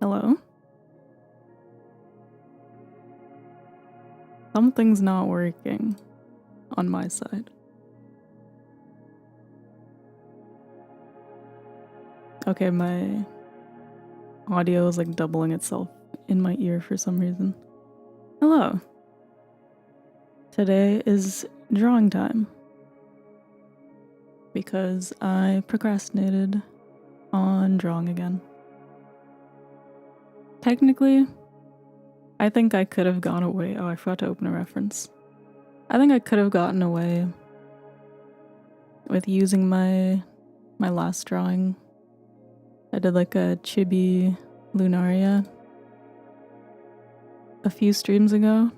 Hello? Something's not working on my side. Okay, my audio is like doubling itself in my ear for some reason. Hello. Today is drawing time because I procrastinated on drawing again. Technically, I think I could have gone away. Oh, I forgot to open a reference. I think I could have gotten away with using my last drawing. I did like a chibi Lunaria a few streams ago,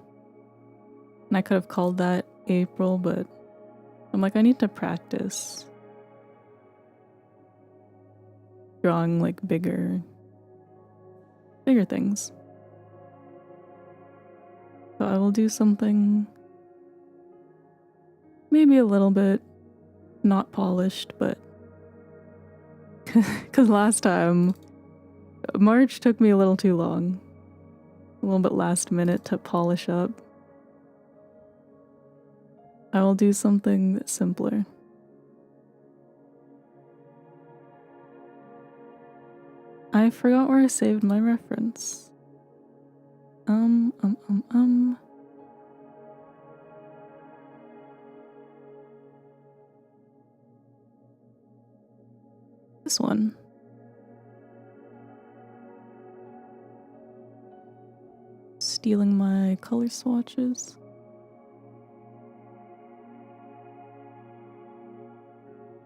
and I could have called that April, but I'm like, I need to practice drawing like bigger things. So I will do something maybe a little bit not polished, but because last time March took me a little too long, a little bit last minute to polish up. I will do something simpler. I forgot where I saved my reference. This one. Stealing my color swatches.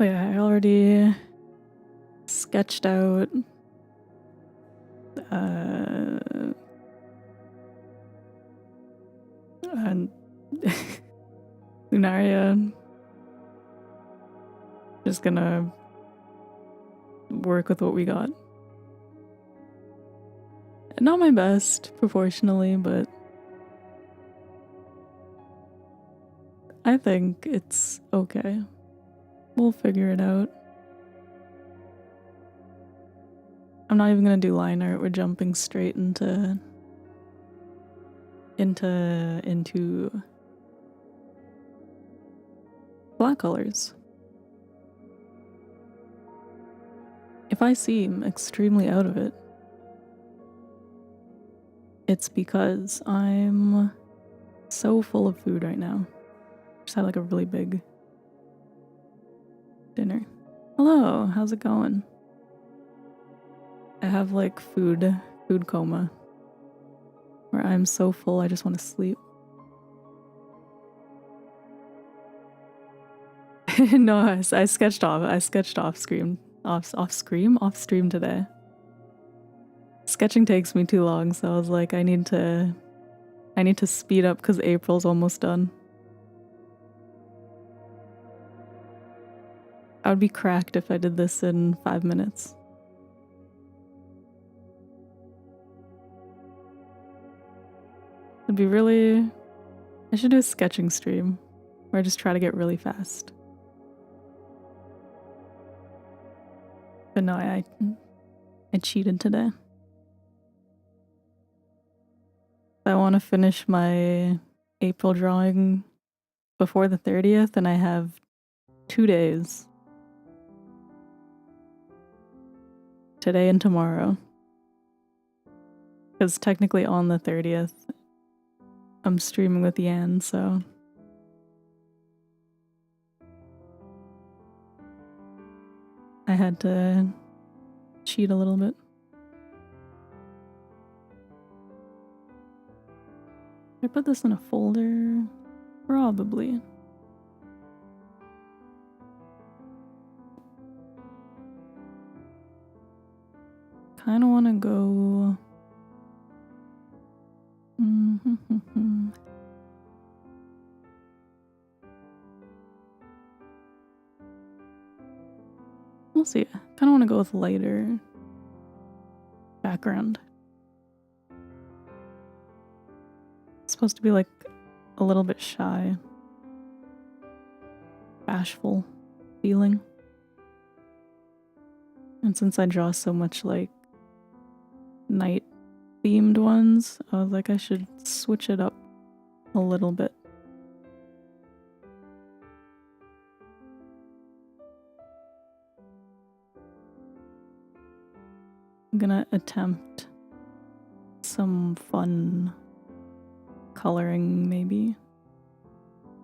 Oh yeah, I already sketched out and Lunaria. Just gonna work with what we got. Not my best proportionally, but I think it's okay. We'll figure it out. I'm not even gonna do line art. We're jumping straight into black colors. If I seem extremely out of it, it's because I'm so full of food right now. Just had like a really big dinner. Hello, how's it going? I have like food coma, where I'm so full I just want to sleep. No, I sketched off stream today. Sketching takes me too long, so I was like, I need to speed up because April's almost done. I would be cracked if I did this in 5 minutes. It'd be really... I should do a sketching stream where I just try to get really fast. But no, I cheated today. I want to finish my April drawing before the 30th, and I have 2 days. Today and tomorrow. Because technically on the 30th, I'm streaming with Yan, so... I had to cheat a little bit. Should I put this in a folder? Probably. Kind of want to go... We'll see. I kind of want to go with lighter background. It's supposed to be like a little bit shy, bashful feeling. And since I draw so much like night themed ones. I was like, I should switch it up a little bit. I'm gonna attempt some fun coloring, maybe.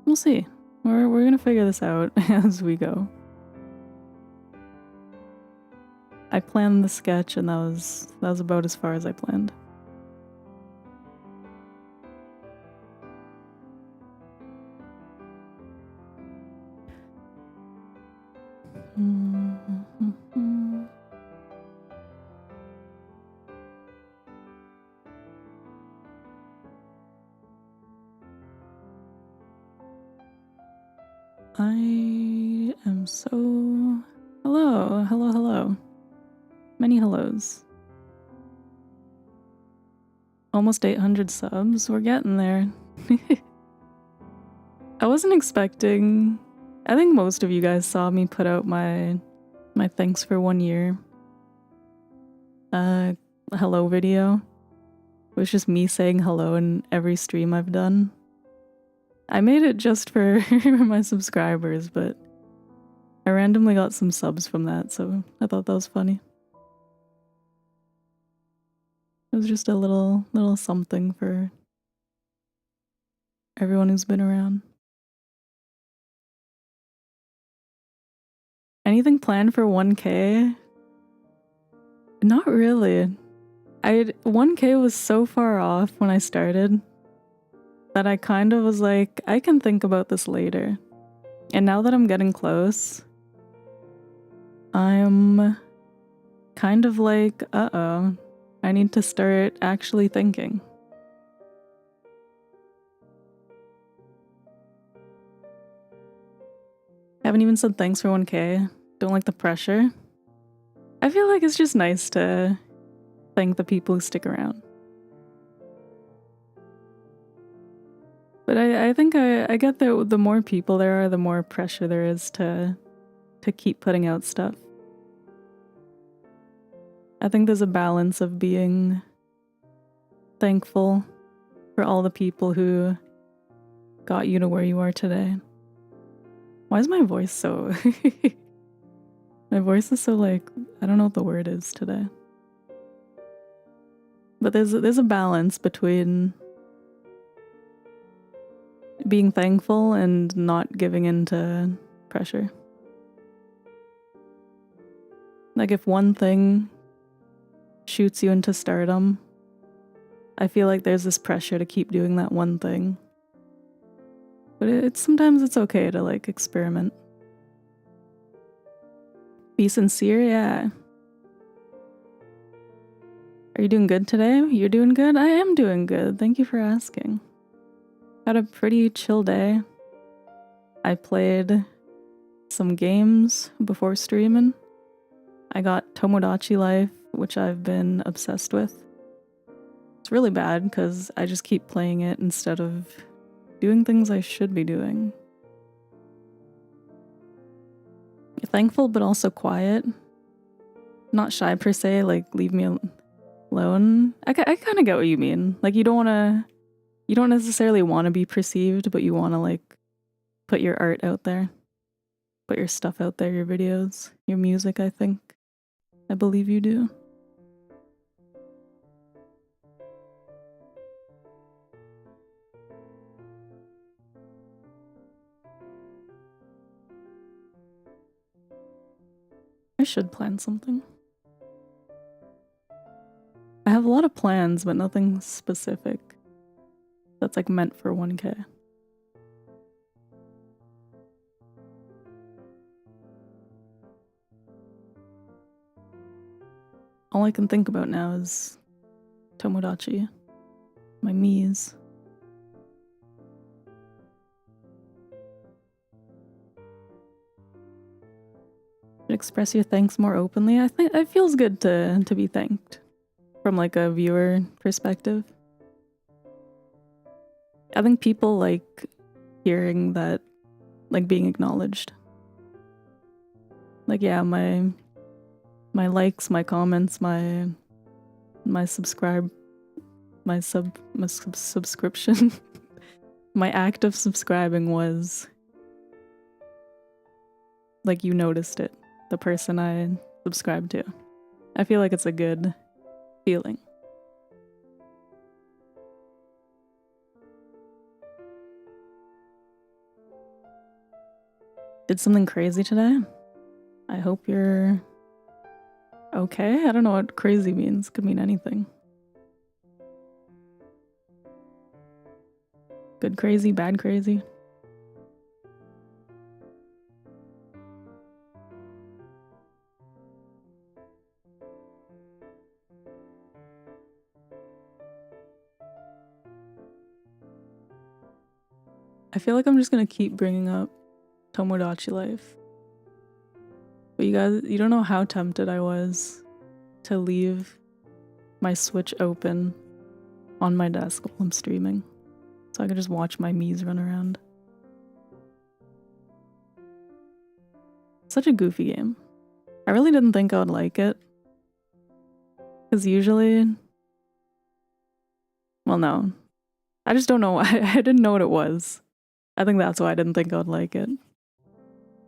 We'll see. We're gonna figure this out as we go. I planned the sketch, and that was about as far as I planned. I am so... Hello. Many hellos. Almost 800 subs. We're getting there. I wasn't expecting... I think most of you guys saw me put out my thanks for 1 year hello video. It was just me saying hello in every stream I've done. I made it just for my subscribers, but I randomly got some subs from that, so I thought that was funny. It was just a little something for everyone who's been around. Anything planned for 1K? Not really. 1K was so far off when I started that I kind of was like, I can think about this later. And now that I'm getting close, I'm kind of like, uh-oh, I need to start actually thinking. Haven't even said thanks for 1K. Don't like the pressure. I feel like it's just nice to thank the people who stick around. But I think I get that the more people there are, the more pressure there is to keep putting out stuff. I think there's a balance of being thankful for all the people who got you to where you are today. Why is my voice so... My voice is so like... I don't know what the word is today. But there's a balance between being thankful and not giving in to pressure. Like if one thing shoots you into stardom, I feel like there's this pressure to keep doing that one thing. But sometimes it's okay to like experiment. Be sincere, yeah. Are you doing good today? You're doing good? I am doing good. Thank you for asking. Had a pretty chill day. I played some games before streaming. I got Tomodachi Life, which I've been obsessed with. It's really bad because I just keep playing it instead of doing things I should be doing. Thankful but also quiet. Not shy per se, like leave me alone. I kind of get what you mean. Like you don't necessarily want to be perceived, but you want to like put your art out there. Put your stuff out there, your videos, your music, I think. I believe you do. I should plan something. I have a lot of plans, but nothing specific that's like meant for 1K. All I can think about now is Tomodachi, my Miis. Express your thanks more openly. I think it feels good to be thanked from like a viewer perspective. I think people like hearing that, like being acknowledged. Like yeah, my likes, my comments, my my subscription, my act of subscribing was like you noticed it, the person I subscribed to. I feel like it's a good feeling. Did something crazy today? I hope you're okay. I don't know what crazy means. Could mean anything. Good crazy, bad crazy. I feel like I'm just gonna keep bringing up Tomodachi Life. But you guys, you don't know how tempted I was to leave my Switch open on my desk while I'm streaming, so I could just watch my Miis run around. Such a goofy game. I really didn't think I would like it. Because usually... Well, no. I just don't know why. I didn't know what it was. I think that's why I didn't think I would like it.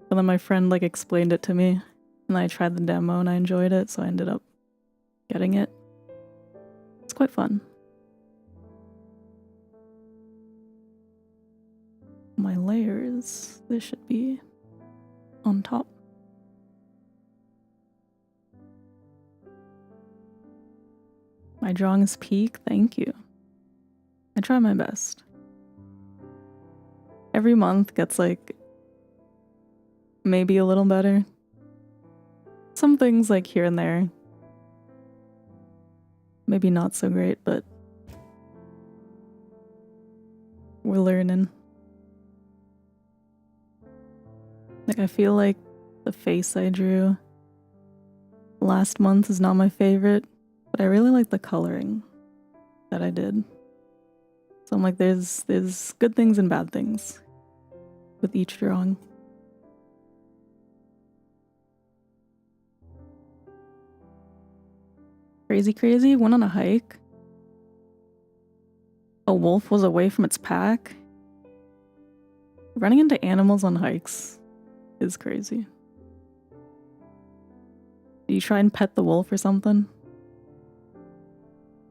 But then my friend like explained it to me, and I tried the demo and I enjoyed it, so I ended up getting it. It's quite fun. My layers, this should be on top. My drawings peak, thank you. I try my best. Every month gets like maybe a little better. Some things like here and there. Maybe not so great, but we're learning. Like I feel like the face I drew last month is not my favorite, but I really like the coloring that I did. So I'm like, there's good things and bad things with each drawing. Crazy, went on a hike. A wolf was away from its pack. Running into animals on hikes is crazy. Do you try and pet the wolf or something?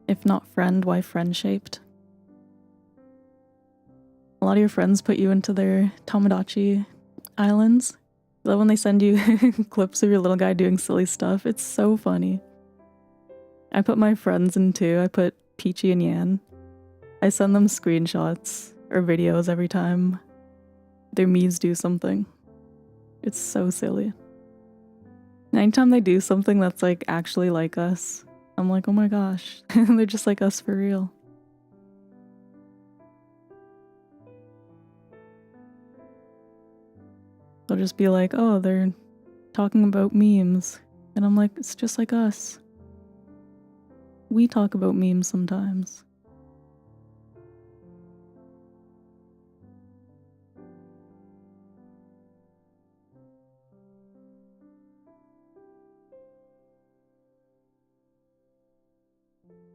If not friend, why friend-shaped? A lot of your friends put you into their Tomodachi islands. I love when they send you clips of your little guy doing silly stuff. It's so funny. I put my friends in too. I put Peachy and Yan. I send them screenshots or videos every time their Miis do something. It's so silly. And anytime they do something that's like actually like us, I'm like, oh my gosh, they're just like us for real. They'll just be like, oh, they're talking about memes. And I'm like, it's just like us. We talk about memes sometimes.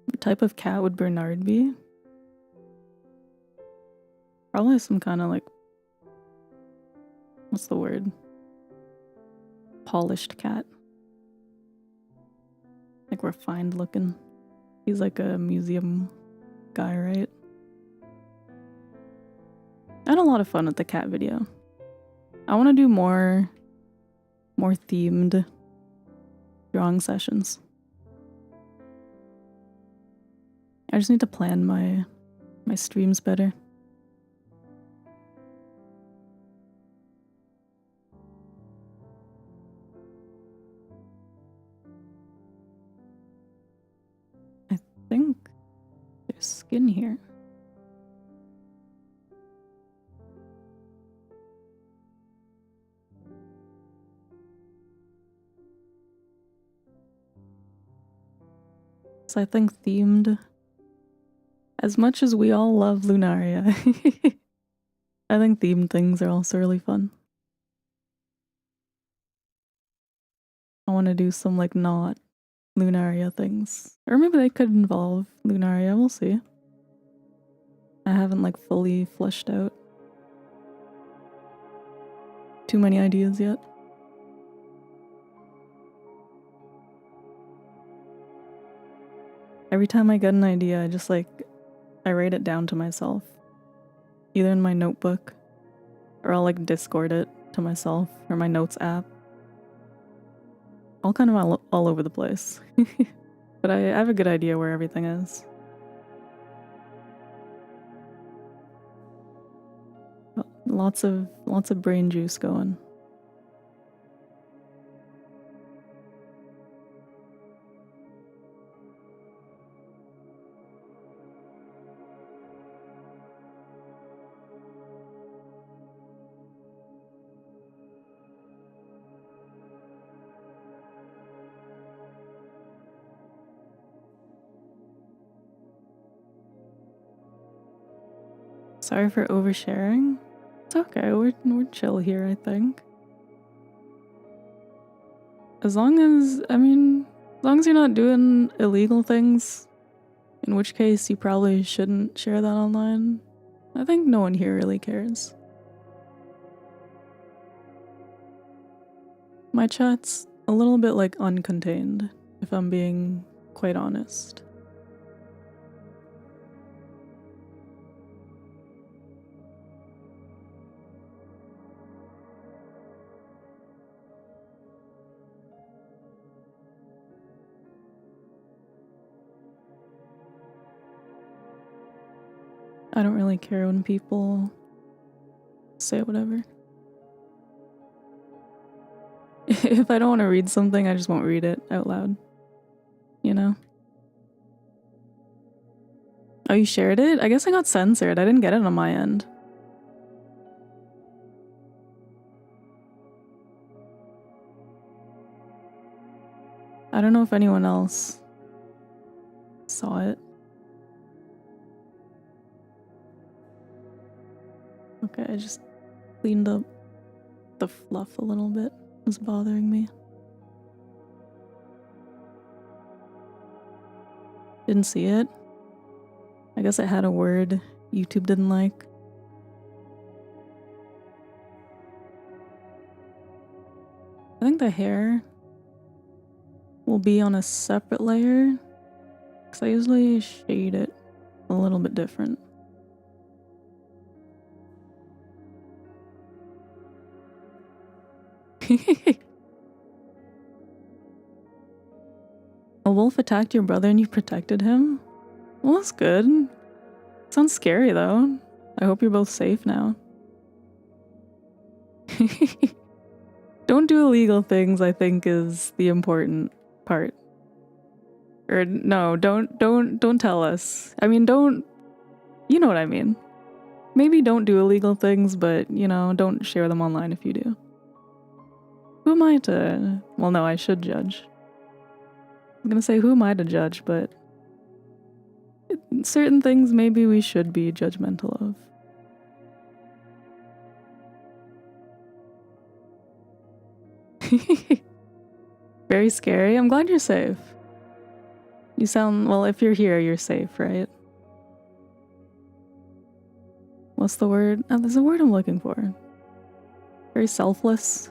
What type of cat would Bernard be? Probably some kind of like, what's the word? Polished cat. Like refined looking. He's like a museum guy, right? I had a lot of fun with the cat video. I want to do more themed drawing sessions. I just need to plan my streams better. I think there's skin here. So I think themed, as much as we all love Lunaria, I think themed things are also really fun. I want to do some like not Lunaria things. Or maybe they could involve Lunaria, we'll see. I haven't like fully fleshed out too many ideas yet. Every time I get an idea, I write it down to myself. Either in my notebook, or I'll like Discord it to myself, or my notes app. All kind of all over the place. But I have a good idea where everything is. Lots of brain juice going. Sorry for oversharing. It's okay, we're chill here, I think. As long as you're not doing illegal things, in which case you probably shouldn't share that online. I think no one here really cares. My chat's a little bit like uncontained, if I'm being quite honest. I don't really care when people say whatever. If I don't want to read something, I just won't read it out loud. You know? Oh, you shared it? I guess I got censored. I didn't get it on my end. I don't know if anyone else saw it. Okay, I just cleaned up the fluff a little bit. It was bothering me. Didn't see it. I guess it had a word YouTube didn't like. I think the hair will be on a separate layer, because I usually shade it a little bit different. A wolf attacked your brother and you protected him? Well, that's good. Sounds scary though. I hope you're both safe now. Don't do illegal things, I think, is the important part. Or no, don't tell us. I mean, you know what I mean. Maybe don't do illegal things, but, you know, don't share them online if you do. Who am I to... Well, no, I should judge. I'm gonna say, who am I to judge, but... certain things maybe we should be judgmental of. Very scary. I'm glad you're safe. You sound... well, if you're here, you're safe, right? What's the word? Oh, there's a word I'm looking for. Very selfless.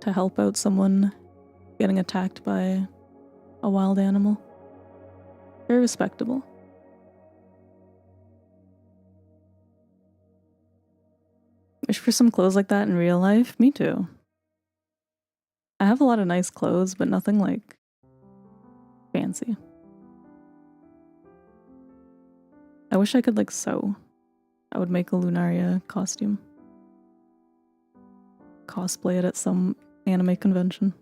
To help out someone getting attacked by a wild animal. Very respectable. Wish for some clothes like that in real life? Me too. I have a lot of nice clothes, but nothing like fancy. I wish I could like sew. I would make a Lunaria costume. Cosplay it at some anime convention.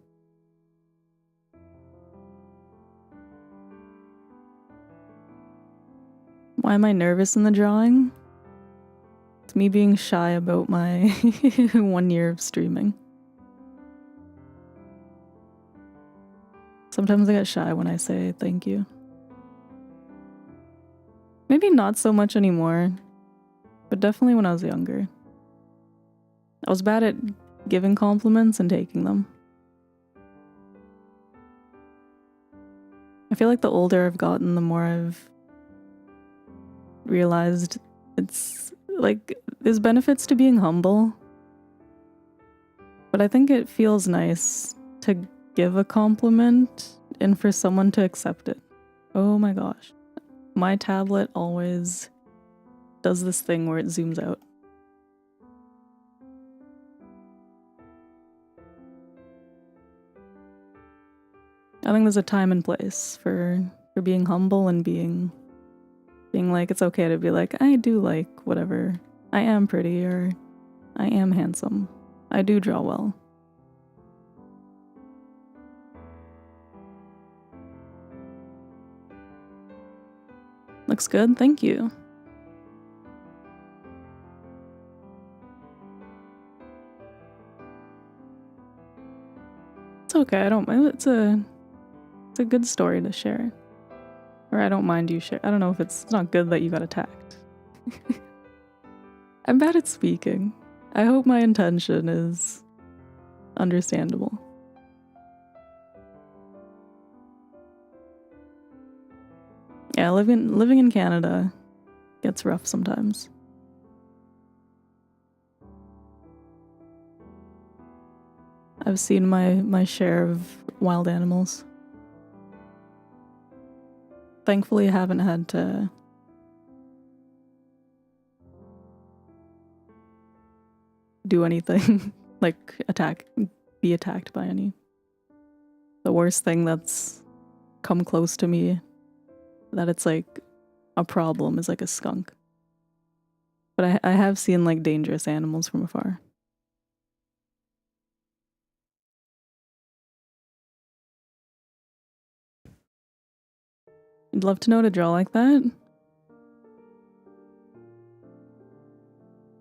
Why am I nervous in the drawing? It's me being shy about my 1 year of streaming. Sometimes I get shy when I say thank you. Maybe not so much anymore, but definitely when I was younger. I was bad at giving compliments and taking them. I feel like the older I've gotten, the more I've realized it's like there's benefits to being humble, but I think it feels nice to give a compliment and for someone to accept it. Oh my gosh. My tablet always does this thing where it zooms out. I think there's a time and place for being humble and being like, it's okay to be like, I do like whatever. I am pretty, or I am handsome. I do draw well. Looks good, thank you. It's okay, I don't mind. It's a good story to share. Or I don't mind you share. I don't know if it's not good that you got attacked. I'm bad at speaking. I hope my intention is understandable. Yeah, living in Canada gets rough sometimes. I've seen my share of wild animals. Thankfully, I haven't had to do anything like be attacked by any. The worst thing that's come close to me that it's like a problem is like a skunk. But I have seen like dangerous animals from afar. I'd love to know how to draw like that.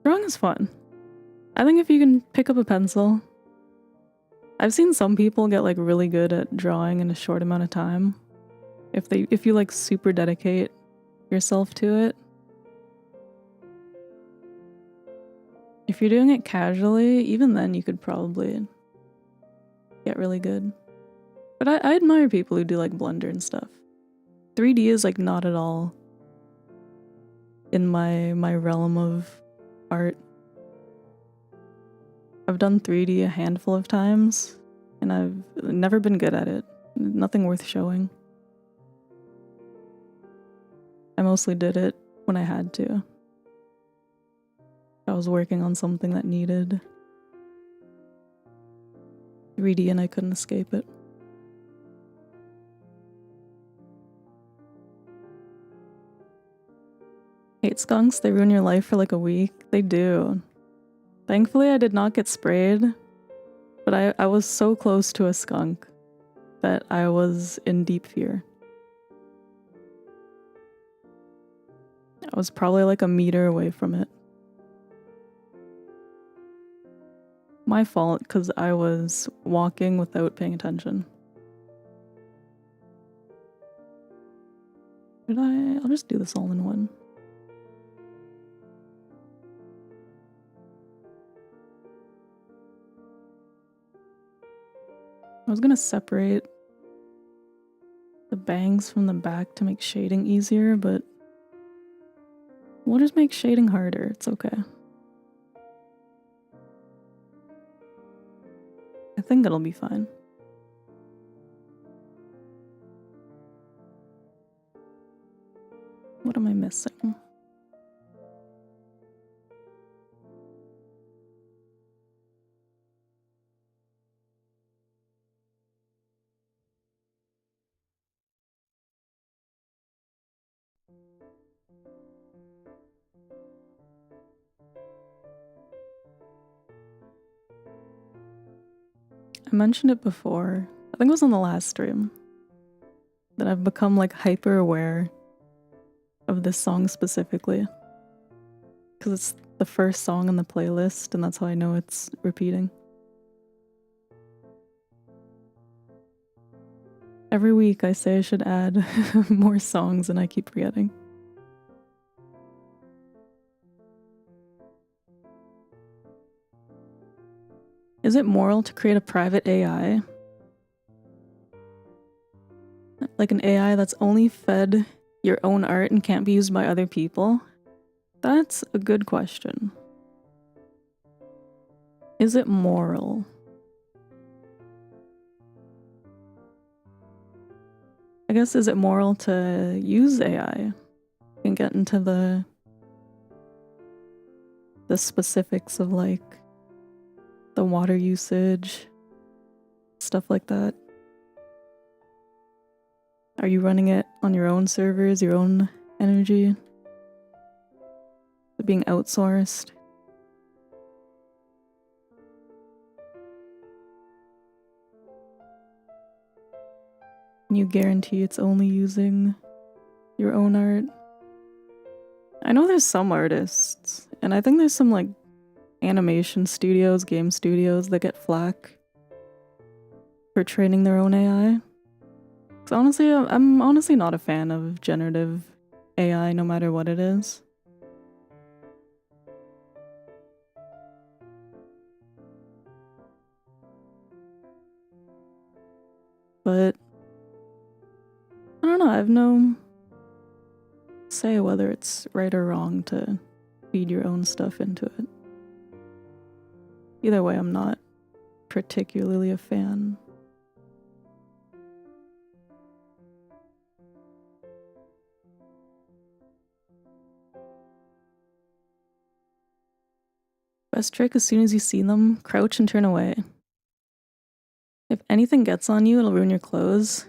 Drawing is fun. I think if you can pick up a pencil. I've seen some people get like really good at drawing in a short amount of time. If you like super dedicate yourself to it. If you're doing it casually, even then you could probably get really good. But I admire people who do like Blender and stuff. 3D is like not at all in my realm of art. I've done 3D a handful of times, and I've never been good at it. Nothing worth showing. I mostly did it when I had to. I was working on something that needed 3D and I couldn't escape it. Hate skunks, they ruin your life for like a week. They do. Thankfully, I did not get sprayed, but I was so close to a skunk that I was in deep fear. I was probably like a meter away from it. My fault, because I was walking without paying attention. I'll just do this all in one. I was gonna separate the bangs from the back to make shading easier, but we'll just make shading harder. It's okay. I think it'll be fine. What am I missing? I mentioned it before. I think it was on the last stream that I've become like hyper aware of this song specifically because it's the first song in the playlist and that's how I know it's repeating. Every week I say I should add more songs and I keep forgetting. Is it moral to create a private AI? Like an AI that's only fed your own art and can't be used by other people? That's a good question. Is it moral? I guess, is it moral to use AI and get into the specifics of like the water usage, stuff like that? Are you running it on your own servers, your own energy? Is it being outsourced? Can you guarantee it's only using your own art? I know there's some artists, and I think there's some like animation studios, game studios that get flack for training their own AI. Because honestly, I'm honestly not a fan of generative AI, no matter what it is. But I don't know, I have no say whether it's right or wrong to feed your own stuff into it. Either way, I'm not particularly a fan. Best trick, as soon as you see them, crouch and turn away. If anything gets on you, it'll ruin your clothes.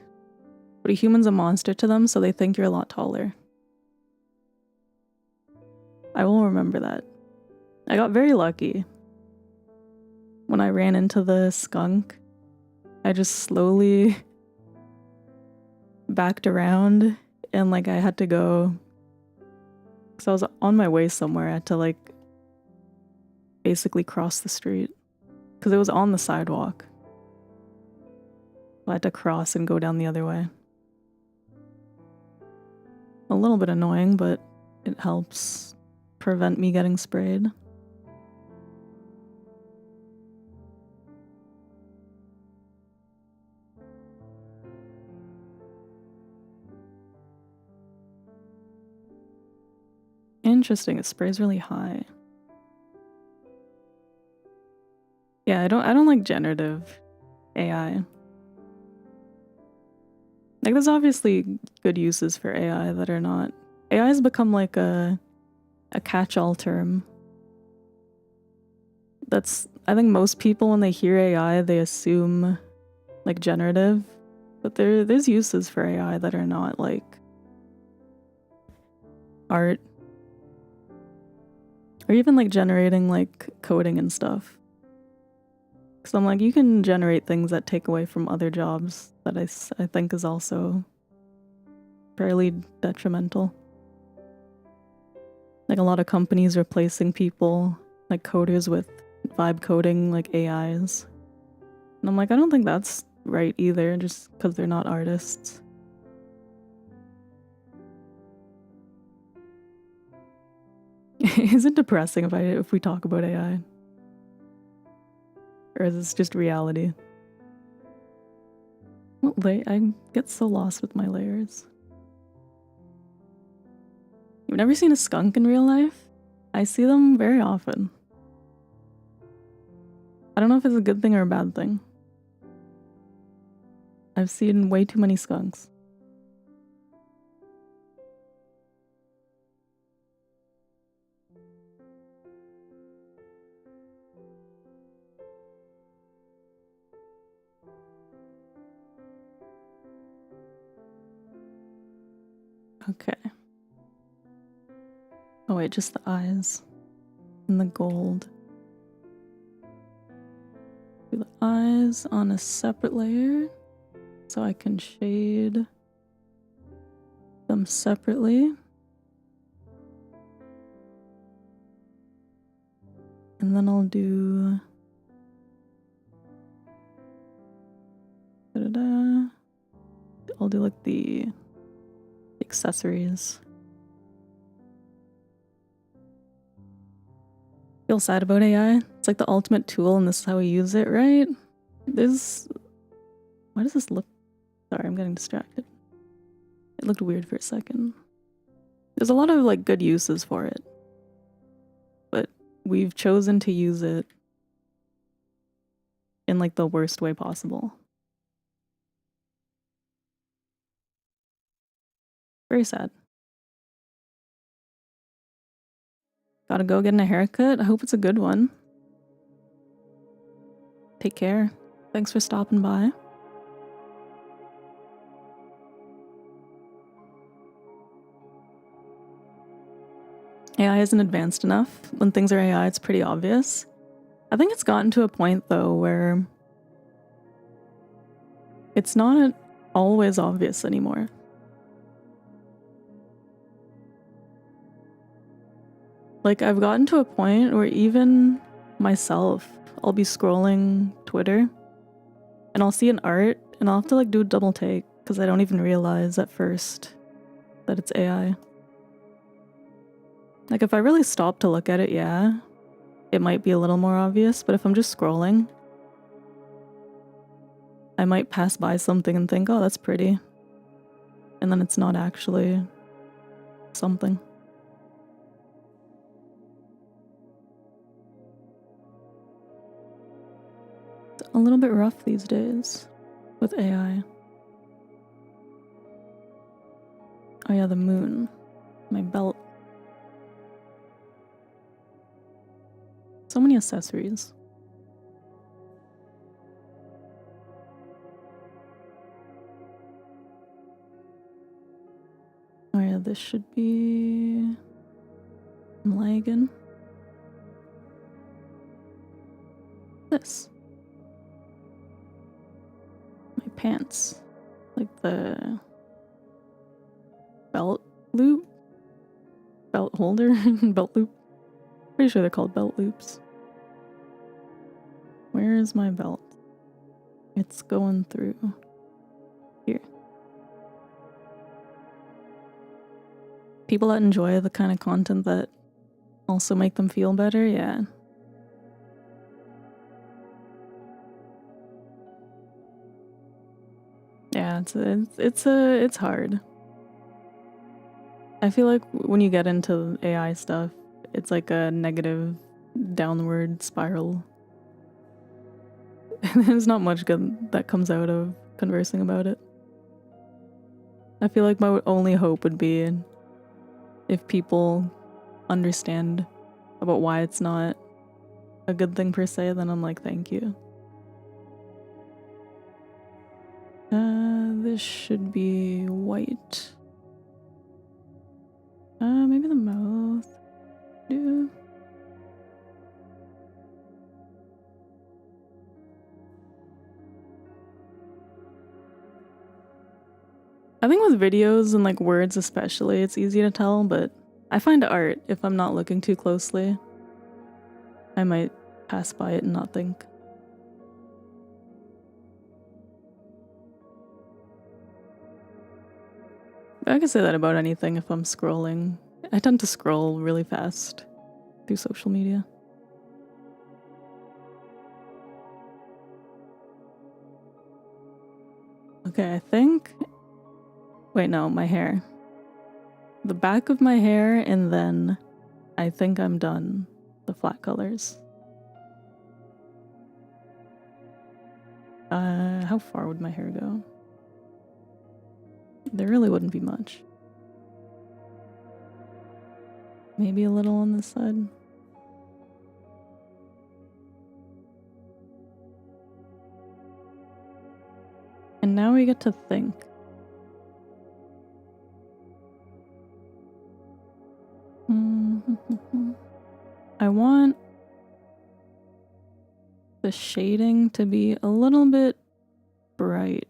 But a human's a monster to them, so they think you're a lot taller. I will remember that. I got very lucky. When I ran into the skunk, I just slowly backed around and like I had to go, because I was on my way somewhere. I had to like basically cross the street because it was on the sidewalk. I had to cross and go down the other way. A little bit annoying, but it helps prevent me getting sprayed. Interesting, it sprays really high. Yeah, I don't like generative AI. Like, there's obviously good uses for AI that are not. AI has become like a catch-all term. That's, I think most people when they hear AI, they assume like generative, but there's uses for AI that are not like art or even like generating like coding and stuff. Because I'm like, you can generate things that take away from other jobs that I think is also fairly detrimental. Like a lot of companies replacing people, like coders, with vibe coding like AIs. And I'm like, I don't think that's right either, just because they're not artists. Is it depressing if we talk about AI? Or is this just reality? I get so lost with my layers. You've never seen a skunk in real life? I see them very often. I don't know if it's a good thing or a bad thing. I've seen way too many skunks. Okay. Oh wait, just the eyes and the gold. Do the eyes on a separate layer so I can shade them separately. And then I'll do I'll do like the accessories. Feel sad about AI. It's like the ultimate tool and this is how we use it, right? Why does this look? Sorry, I'm getting distracted. looked weird for a second. There's a lot of like good uses for it, but we've chosen to use it in like the worst way possible. Very sad. Gotta go get a haircut. I hope it's a good one. Take care. Thanks for stopping by. AI isn't advanced enough. When things are AI, it's pretty obvious. I think it's gotten to a point, though, where it's not always obvious anymore. Like, I've gotten to a point where even myself, I'll be scrolling Twitter, and I'll see an art, and I'll have to, like, do a double take, because I don't even realize at first that it's AI. Like, if I really stop to look at it, yeah, it might be a little more obvious, but if I'm just scrolling, I might pass by something and think, oh, that's pretty. And then it's not actually something. It's a little bit rough these days with AI. Oh yeah, the moon. My belt. So many accessories. Oh yeah, this should be... I'm lagging. This. My pants. Like the... belt loop? Belt holder? Belt loop? Pretty sure they're called belt loops. Where is my belt? It's going through here. People that enjoy the kind of content that also make them feel better, yeah. Yeah, it's hard. I feel like when you get into AI stuff, it's like a negative downward spiral. There's not much good that comes out of conversing about it. I feel like my only hope would be if people understand about why it's not a good thing per se, then I'm like, thank you. This should be white. Maybe the mouth. Yeah. I think with videos and like words especially, it's easy to tell, but I find art, if I'm not looking too closely, I might pass by it and not think. I can say that about anything if I'm scrolling. I tend to scroll really fast through social media. Okay, I think... Wait, no, my hair. The back of my hair, and then I think I'm done. The flat colors. How far would my hair go? There really wouldn't be much. Maybe a little on this side. And now we get to think. I want the shading to be a little bit bright.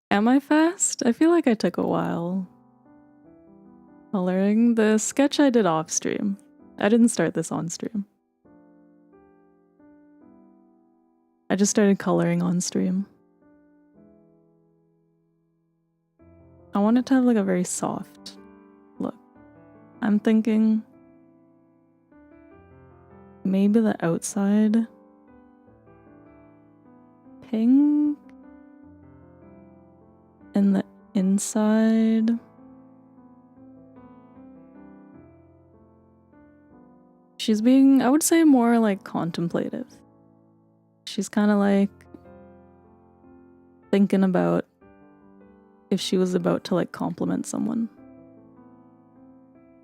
Am I fast? I feel like I took a while coloring. The sketch I did off stream. I didn't start this on stream. I just started coloring on stream. I want it to have like a very soft look. I'm thinking maybe the outside pink. And the inside, she's being, I would say, more like contemplative. She's kind of like thinking about if she was about to like compliment someone.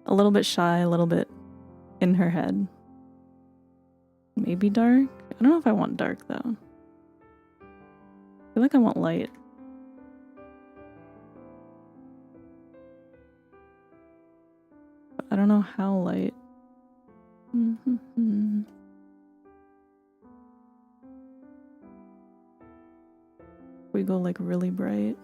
A little bit shy, a little bit in her head. Maybe dark? I don't know if I want dark though. I feel like I want light. But I don't know how light. We go like really bright.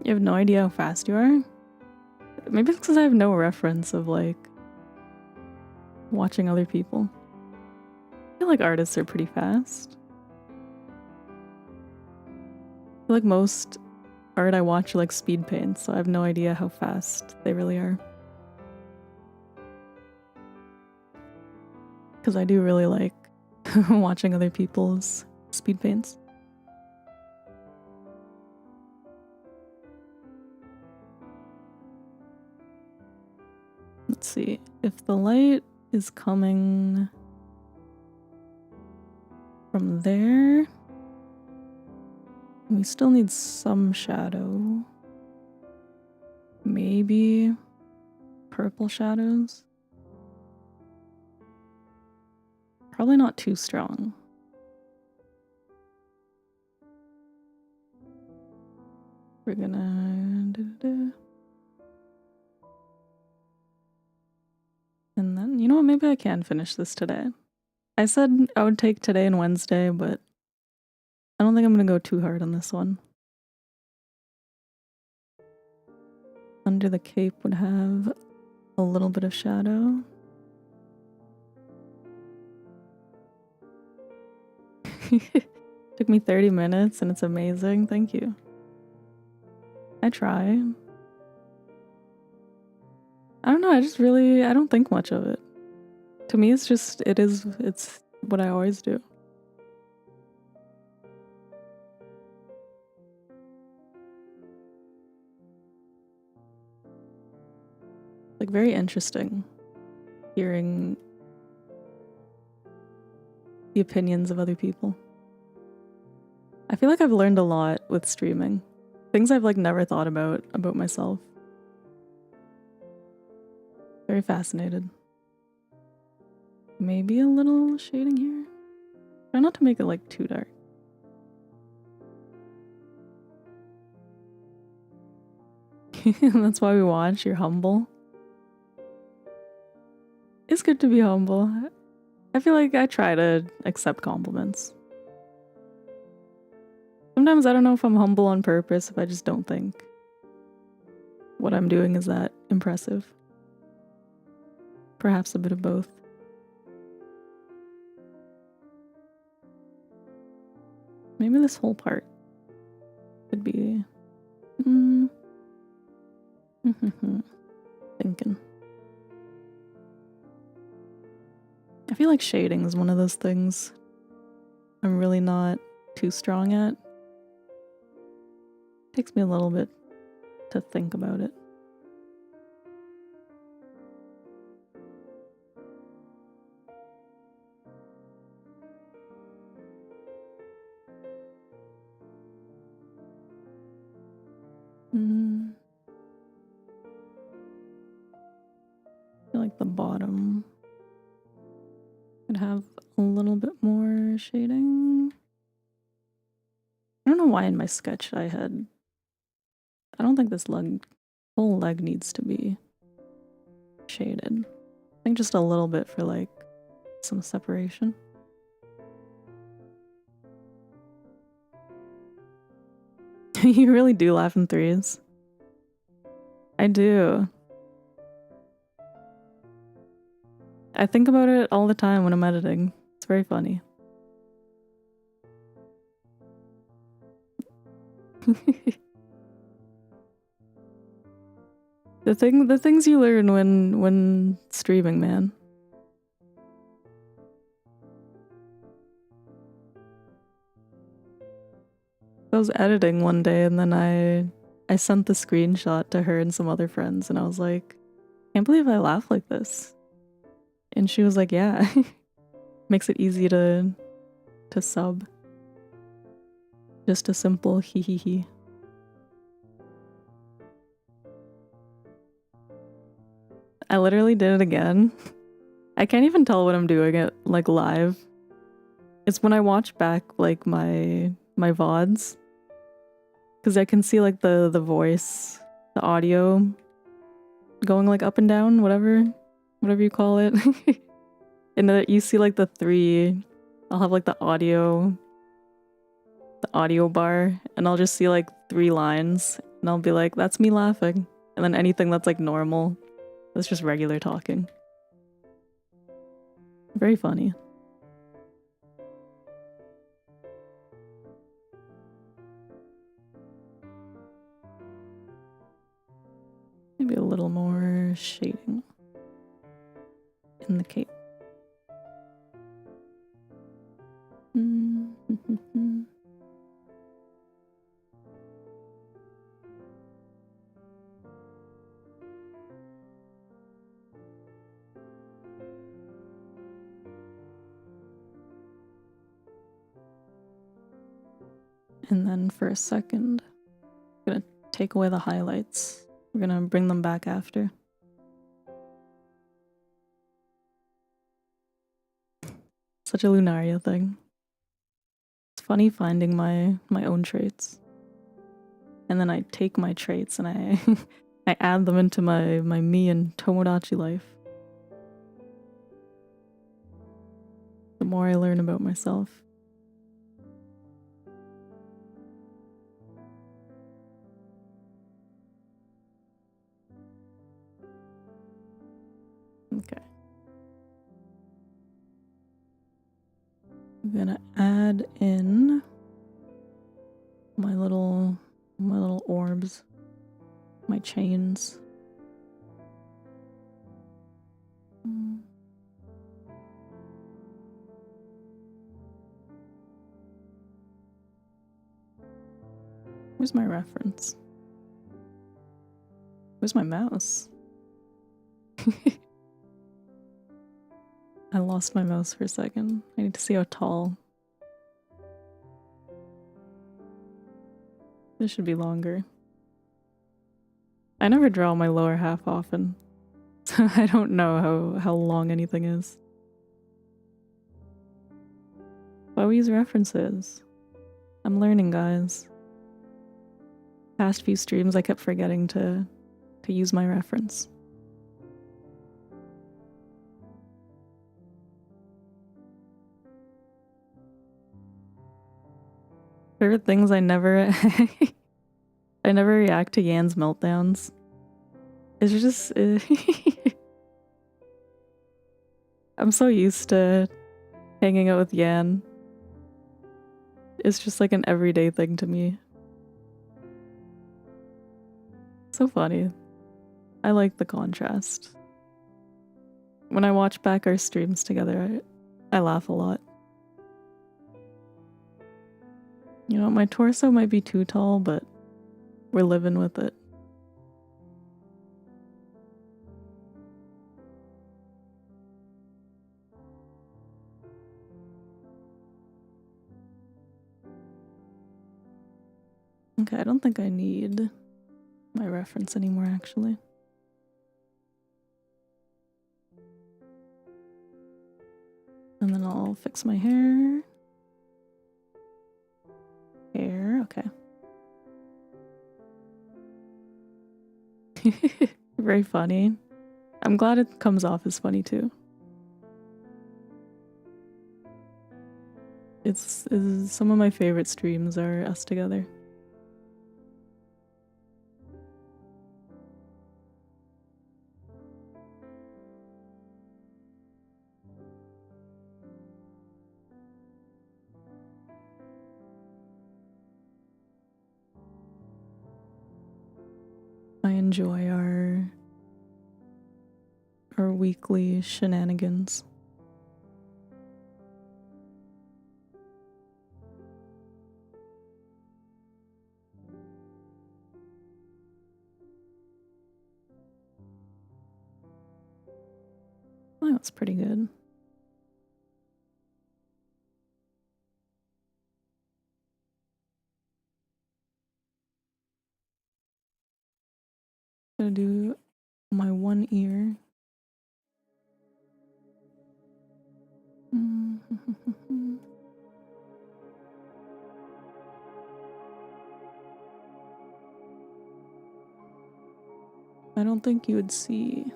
You have no idea how fast you are? Maybe it's because I have no reference of like watching other people. I feel like artists are pretty fast. I feel like most art I watch are like speed paints, so I have no idea how fast they really are. Because I do really like watching other people's speed paints. Let's see, if the light is coming from there, we still need some shadow. Maybe purple shadows. Probably not too strong. We're gonna... And then, you know what, maybe I can finish this today. I said I would take today and Wednesday, but I don't think I'm gonna go too hard on this one. Under the cape would have a little bit of shadow. Took me 30 minutes and it's amazing. Thank you. I try. I don't know, I don't think much of it. To me, it's what I always do. Like, very interesting hearing the opinions of other people. I feel like I've learned a lot with streaming. Things I've like never thought about myself. Very fascinated. Maybe a little shading here. Try not to make it like too dark. That's why we watch. You're humble. It's good to be humble. I feel like I try to accept compliments. Sometimes I don't know if I'm humble on purpose, if I just don't think what I'm doing is that impressive. Perhaps a bit of both. Maybe this whole part could be... Thinking. I feel like shading is one of those things I'm really not too strong at. Takes me a little bit to think about it. I feel like the bottom could have a little bit more shading. I don't know why in my sketch I don't think this whole leg needs to be shaded. I think just a little bit for like some separation. You really do laugh in threes. I do. I think about it all the time when I'm editing. It's very funny. The things you learn when streaming, man. I was editing one day and then I sent the screenshot to her and some other friends and I was like, can't believe I laugh like this. And she was like, yeah. Makes it easy to sub. Just a simple hee hee hee. I literally did it again. I can't even tell when I'm doing it like live. It's when I watch back like my VODs. Because I can see like the voice, the audio going like up and down, whatever you call it. And you see like the three, I'll have like the audio bar, and I'll just see like 3 lines, and I'll be like, that's me laughing. And then anything that's like normal, that's just regular talking. Very funny. Maybe a little more shading in the cape. And then for a second, I'm gonna take away the highlights. We're gonna bring them back after. Such a Lunaria thing. It's funny finding my own traits. And then I take my traits and I I add them into my me and Tomodachi life. The more I learn about myself. Okay. I'm gonna add in my little orbs, my chains. Where's my reference? Where's my mouse? I lost my mouse for a second. I need to see how tall. This should be longer. I never draw my lower half often, so I don't know how long anything is. But we use references. I'm learning, guys. Past few streams I kept forgetting to use my reference. Favorite things, I never I never react to Yan's meltdowns. It's just I'm so used to hanging out with Yan. It's just like an everyday thing to me. So funny. I like the contrast. When I watch back our streams together, I laugh a lot. You know, my torso might be too tall, but we're living with it. Okay, I don't think I need my reference anymore, actually. And then I'll fix my hair. Okay. Very funny. I'm glad it comes off as funny too. It's some of my favorite streams are us together. enjoy our weekly shenanigans. Oh, that's pretty good. Gonna do my one ear. I don't think you would see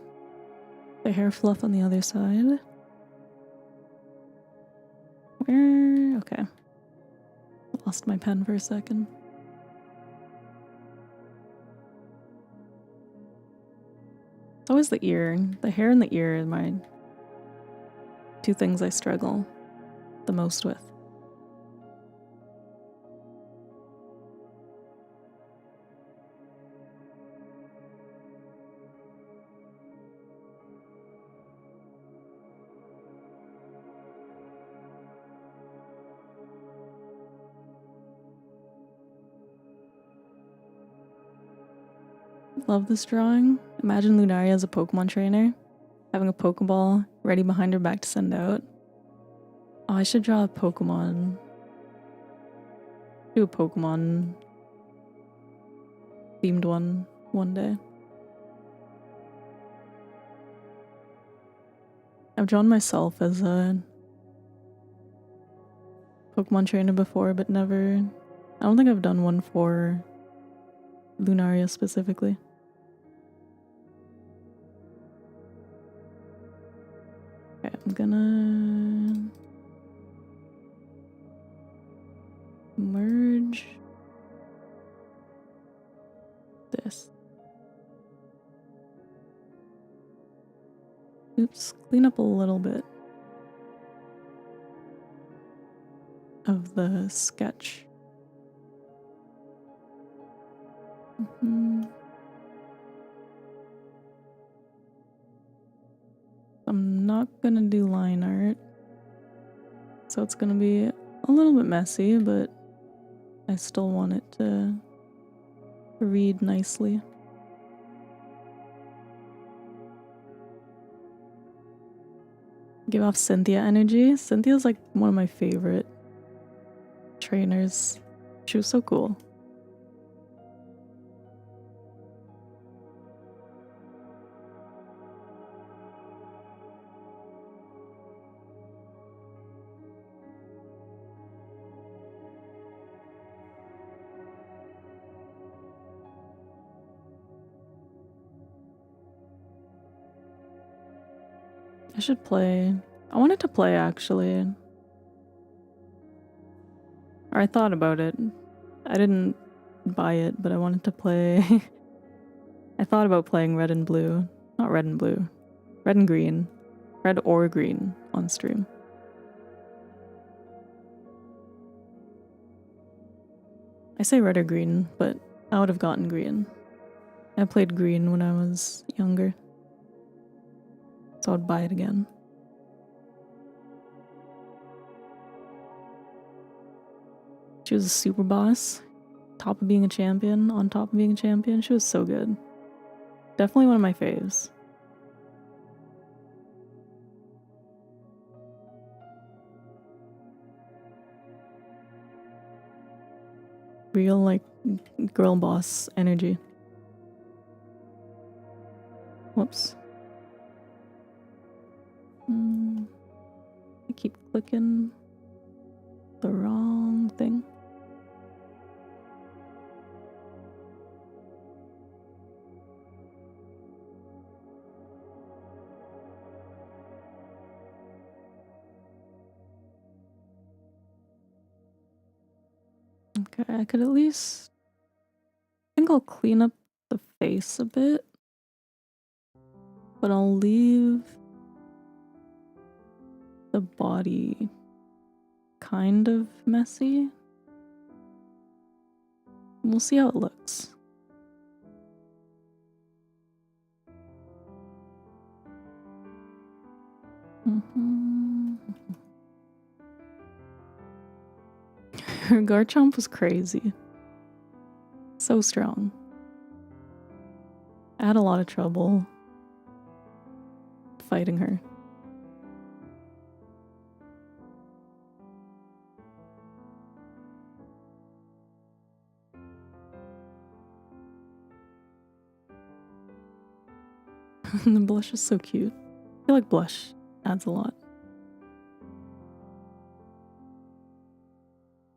the hair fluff on the other side. Where? Okay. Lost my pen for a second. It's always the ear. The hair and the ear are my two things I struggle the most with. Love this drawing. Imagine Lunaria as a Pokemon trainer, having a Pokeball ready behind her back to send out. Oh, I should draw a Pokemon. Do a Pokemon themed one day. I've drawn myself as a Pokemon trainer before, but never... I don't think I've done one for Lunaria specifically. Okay, I'm gonna merge this. Oops, clean up a little bit of the sketch. I'm not gonna do line art, so it's gonna be a little bit messy, but I still want it to read nicely. Give off Cynthia energy. Cynthia's like one of my favorite trainers. She was so cool. I should play. I wanted to play actually. Or I thought about it. I didn't buy it, but I wanted to play. I thought about playing red and blue. Not red and blue. Red and green. Red or green on stream. I say red or green, but I would have gotten green. I played green when I was younger, so I'd buy it again. She was a super boss, top of being a champion, on top of being a champion. She was so good. Definitely one of my faves. Real, like, girl boss energy. Whoops. I keep clicking the wrong thing. Okay, I could at least... I think I'll clean up the face a bit. But I'll leave the body kind of messy. We'll see how it looks. Her Garchomp was crazy. So strong. I had a lot of trouble fighting her. The blush is so cute. I feel like blush adds a lot.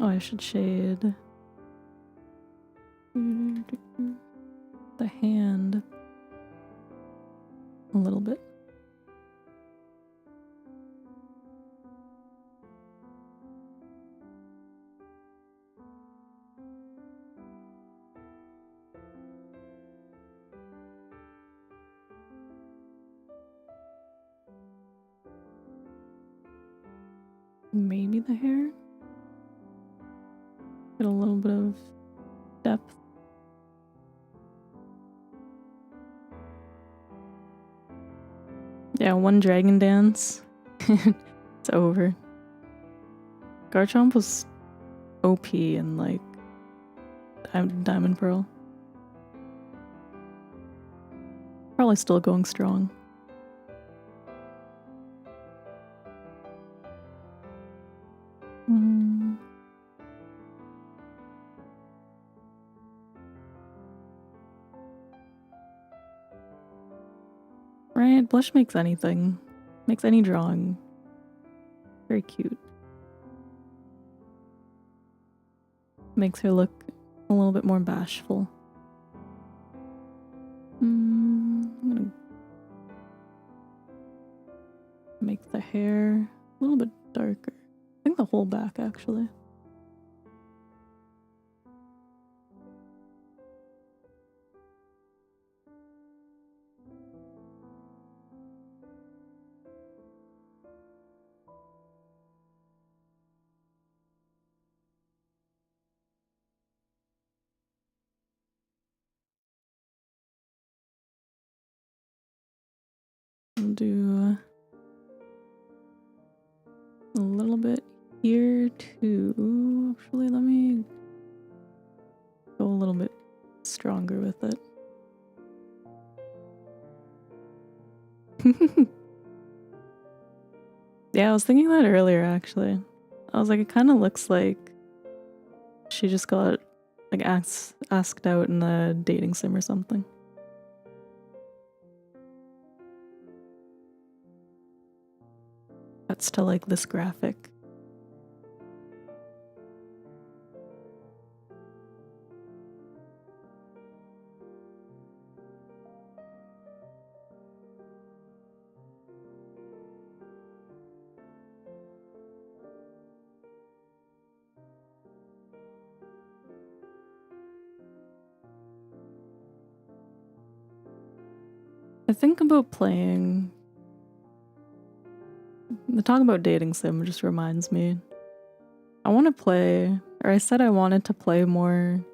Oh, I should shade the hand a little bit. Maybe the hair. Get a little bit of depth. Yeah, one dragon dance. It's over. Garchomp was OP and like Diamond Pearl. Probably still going strong. Right? Blush makes anything. Makes any drawing very cute. Makes her look a little bit more bashful. I'm gonna make the hair a little bit darker. I think the whole back, actually. I'll do a little bit here too. Actually, let me go a little bit stronger with it. Yeah, I was thinking that earlier, actually. I was like, it kind of looks like she just got like asked out in a dating sim or something. That's to like this graphic. I think about playing. The talk about dating sim just reminds me. I want to play, or I said I wanted to play more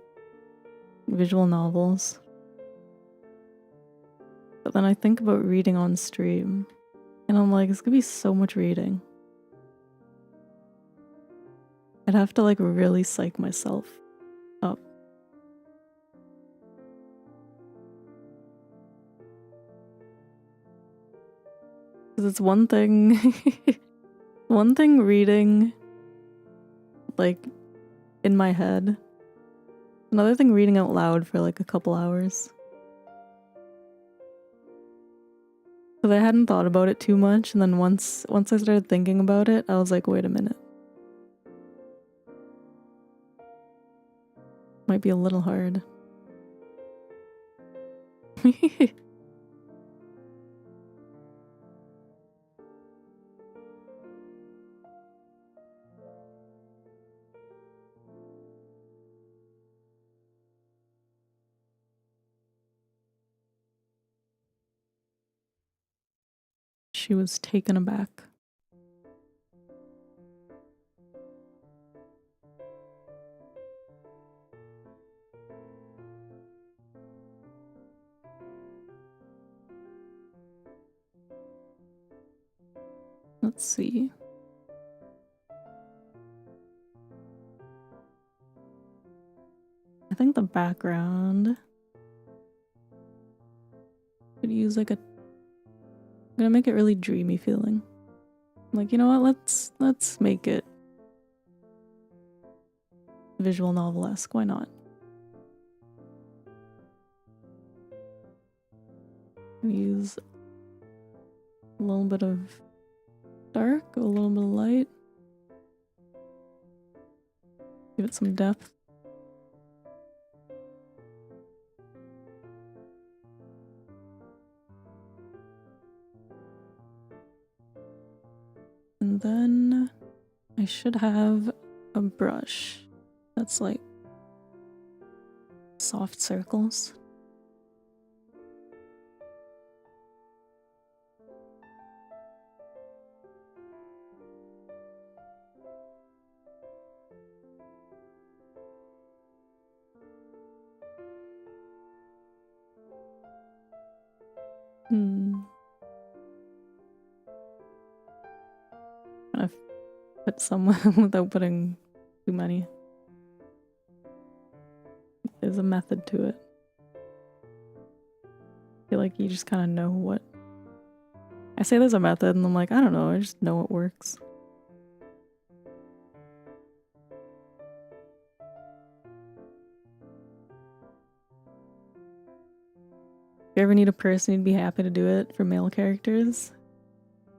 visual novels. But then I think about reading on stream, and I'm like, it's gonna be so much reading. I'd have to like really psych myself up. Because it's one thing, one thing reading, like, in my head. Another thing reading out loud for like a couple hours. Because I hadn't thought about it too much, and then once I started thinking about it, I was like, wait a minute. Might be a little hard. She was taken aback. Let's see. I think the background could use like I'm gonna make it really dreamy feeling. Like, you know what? Let's make it visual novel-esque. Why not? Use a little bit of dark, a little bit of light. Give it some depth. And then I should have a brush that's like soft circles. Kind of put some without putting too many. There's a method to it. I feel like you just kind of know what. I say there's a method, and I'm like, I don't know, I just know it works. If you ever need a person, you'd be happy to do it for male characters.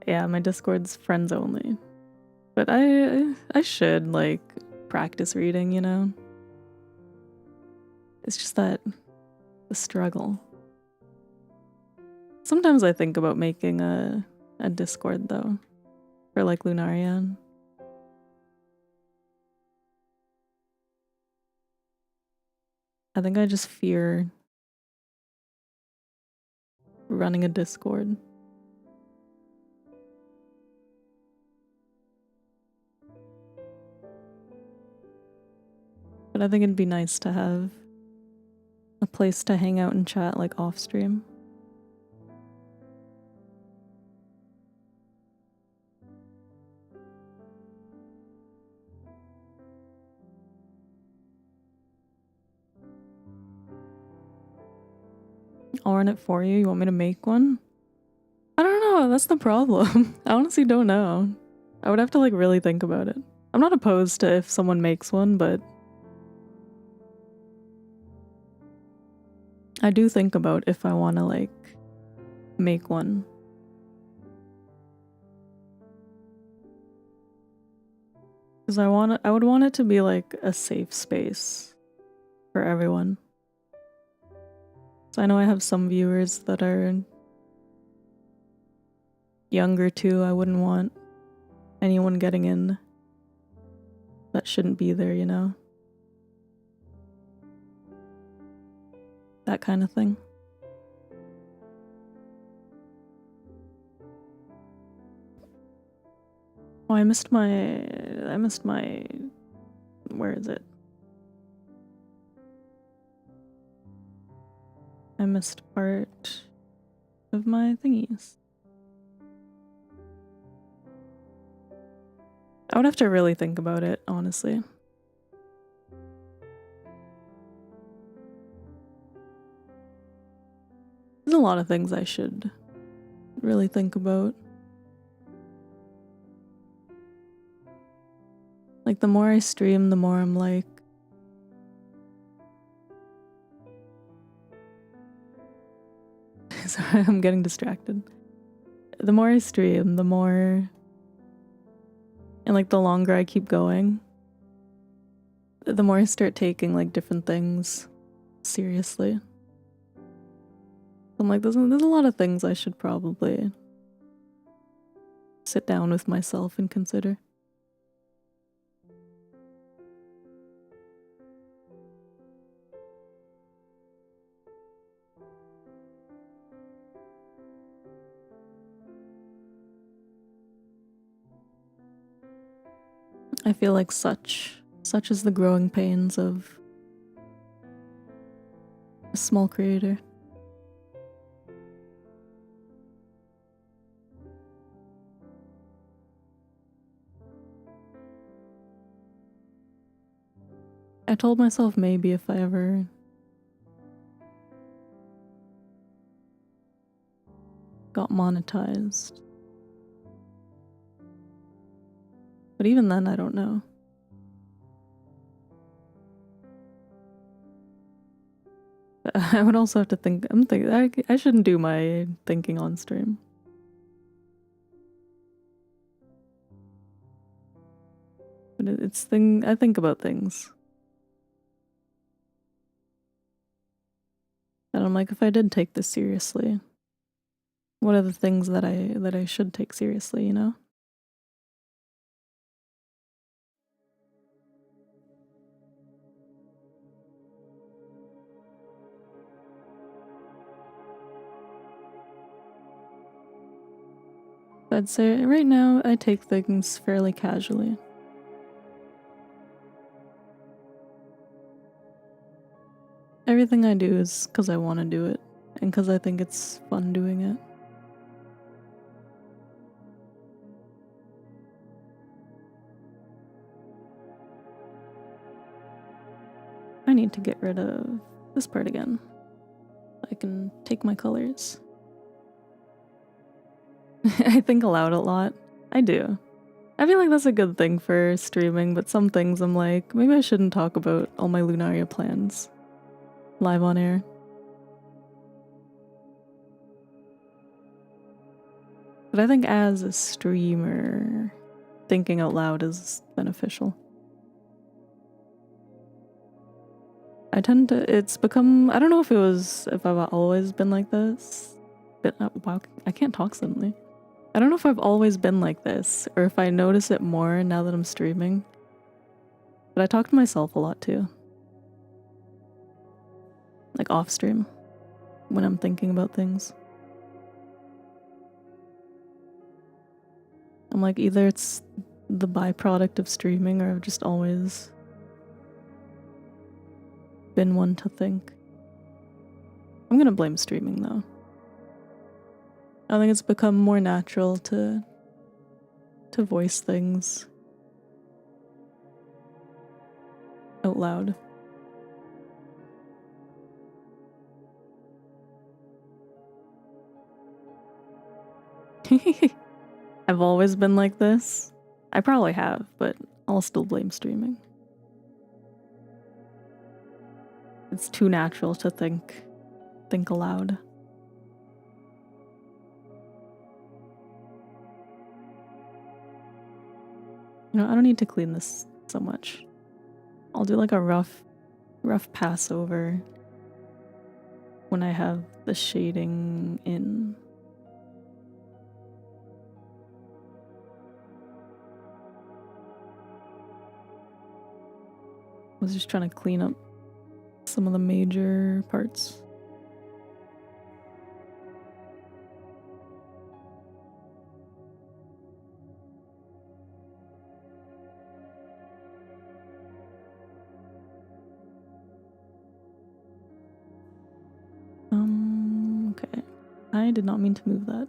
Yeah, my Discord's friends only. But I should, like, practice reading, you know? It's just that the struggle. Sometimes I think about making a Discord, though, for, like, Lunaria. I think I just fear running a Discord. But I think it'd be nice to have a place to hang out and chat, like, off stream. I'll run it for you. You want me to make one? I don't know. That's the problem. I honestly don't know. I would have to, like, really think about it. I'm not opposed to if someone makes one, but I do think about if I want to, like, make one. Because I would want it to be, like, a safe space for everyone. So I know I have some viewers that are younger too. I wouldn't want anyone getting in that shouldn't be there, you know? That kind of thing. Oh, I missed my, where is it? I missed part of my thingies. I would have to really think about it, honestly. There's a lot of things I should really think about. Like, the more I stream, the more I'm like, sorry, I'm getting distracted. The more I stream, the more, and like the longer I keep going, the more I start taking like different things seriously. I'm like, there's a lot of things I should probably sit down with myself and consider. I feel like such is the growing pains of a small creator. I told myself maybe if I ever got monetized. But even then, I don't know. I would also have to think. I shouldn't do my thinking on stream. But I think about things. And I'm like, if I did take this seriously, what are the things that I should take seriously, you know? I'd say right now I take things fairly casually. Everything I do is because I want to do it, and because I think it's fun doing it. I need to get rid of this part again. I can take my colors. I think aloud a lot. I do. I feel like that's a good thing for streaming, but some things I'm like, maybe I shouldn't talk about all my Lunaria plans live on air. But I think as a streamer, thinking out loud is beneficial. It's become, I don't know if I've always been like this, but wow, I can't talk suddenly. I don't know if I've always been like this, or if I notice it more now that I'm streaming. But I talk to myself a lot too. Like off stream, when I'm thinking about things. I'm like, either it's the byproduct of streaming, or I've just always been one to think. I'm gonna blame streaming though. I think it's become more natural to voice things out loud. I've always been like this. I probably have, but I'll still blame streaming. It's too natural to think aloud. You know, I don't need to clean this so much. I'll do like a rough pass over when I have the shading in. I was just trying to clean up some of the major parts. Okay. I did not mean to move that.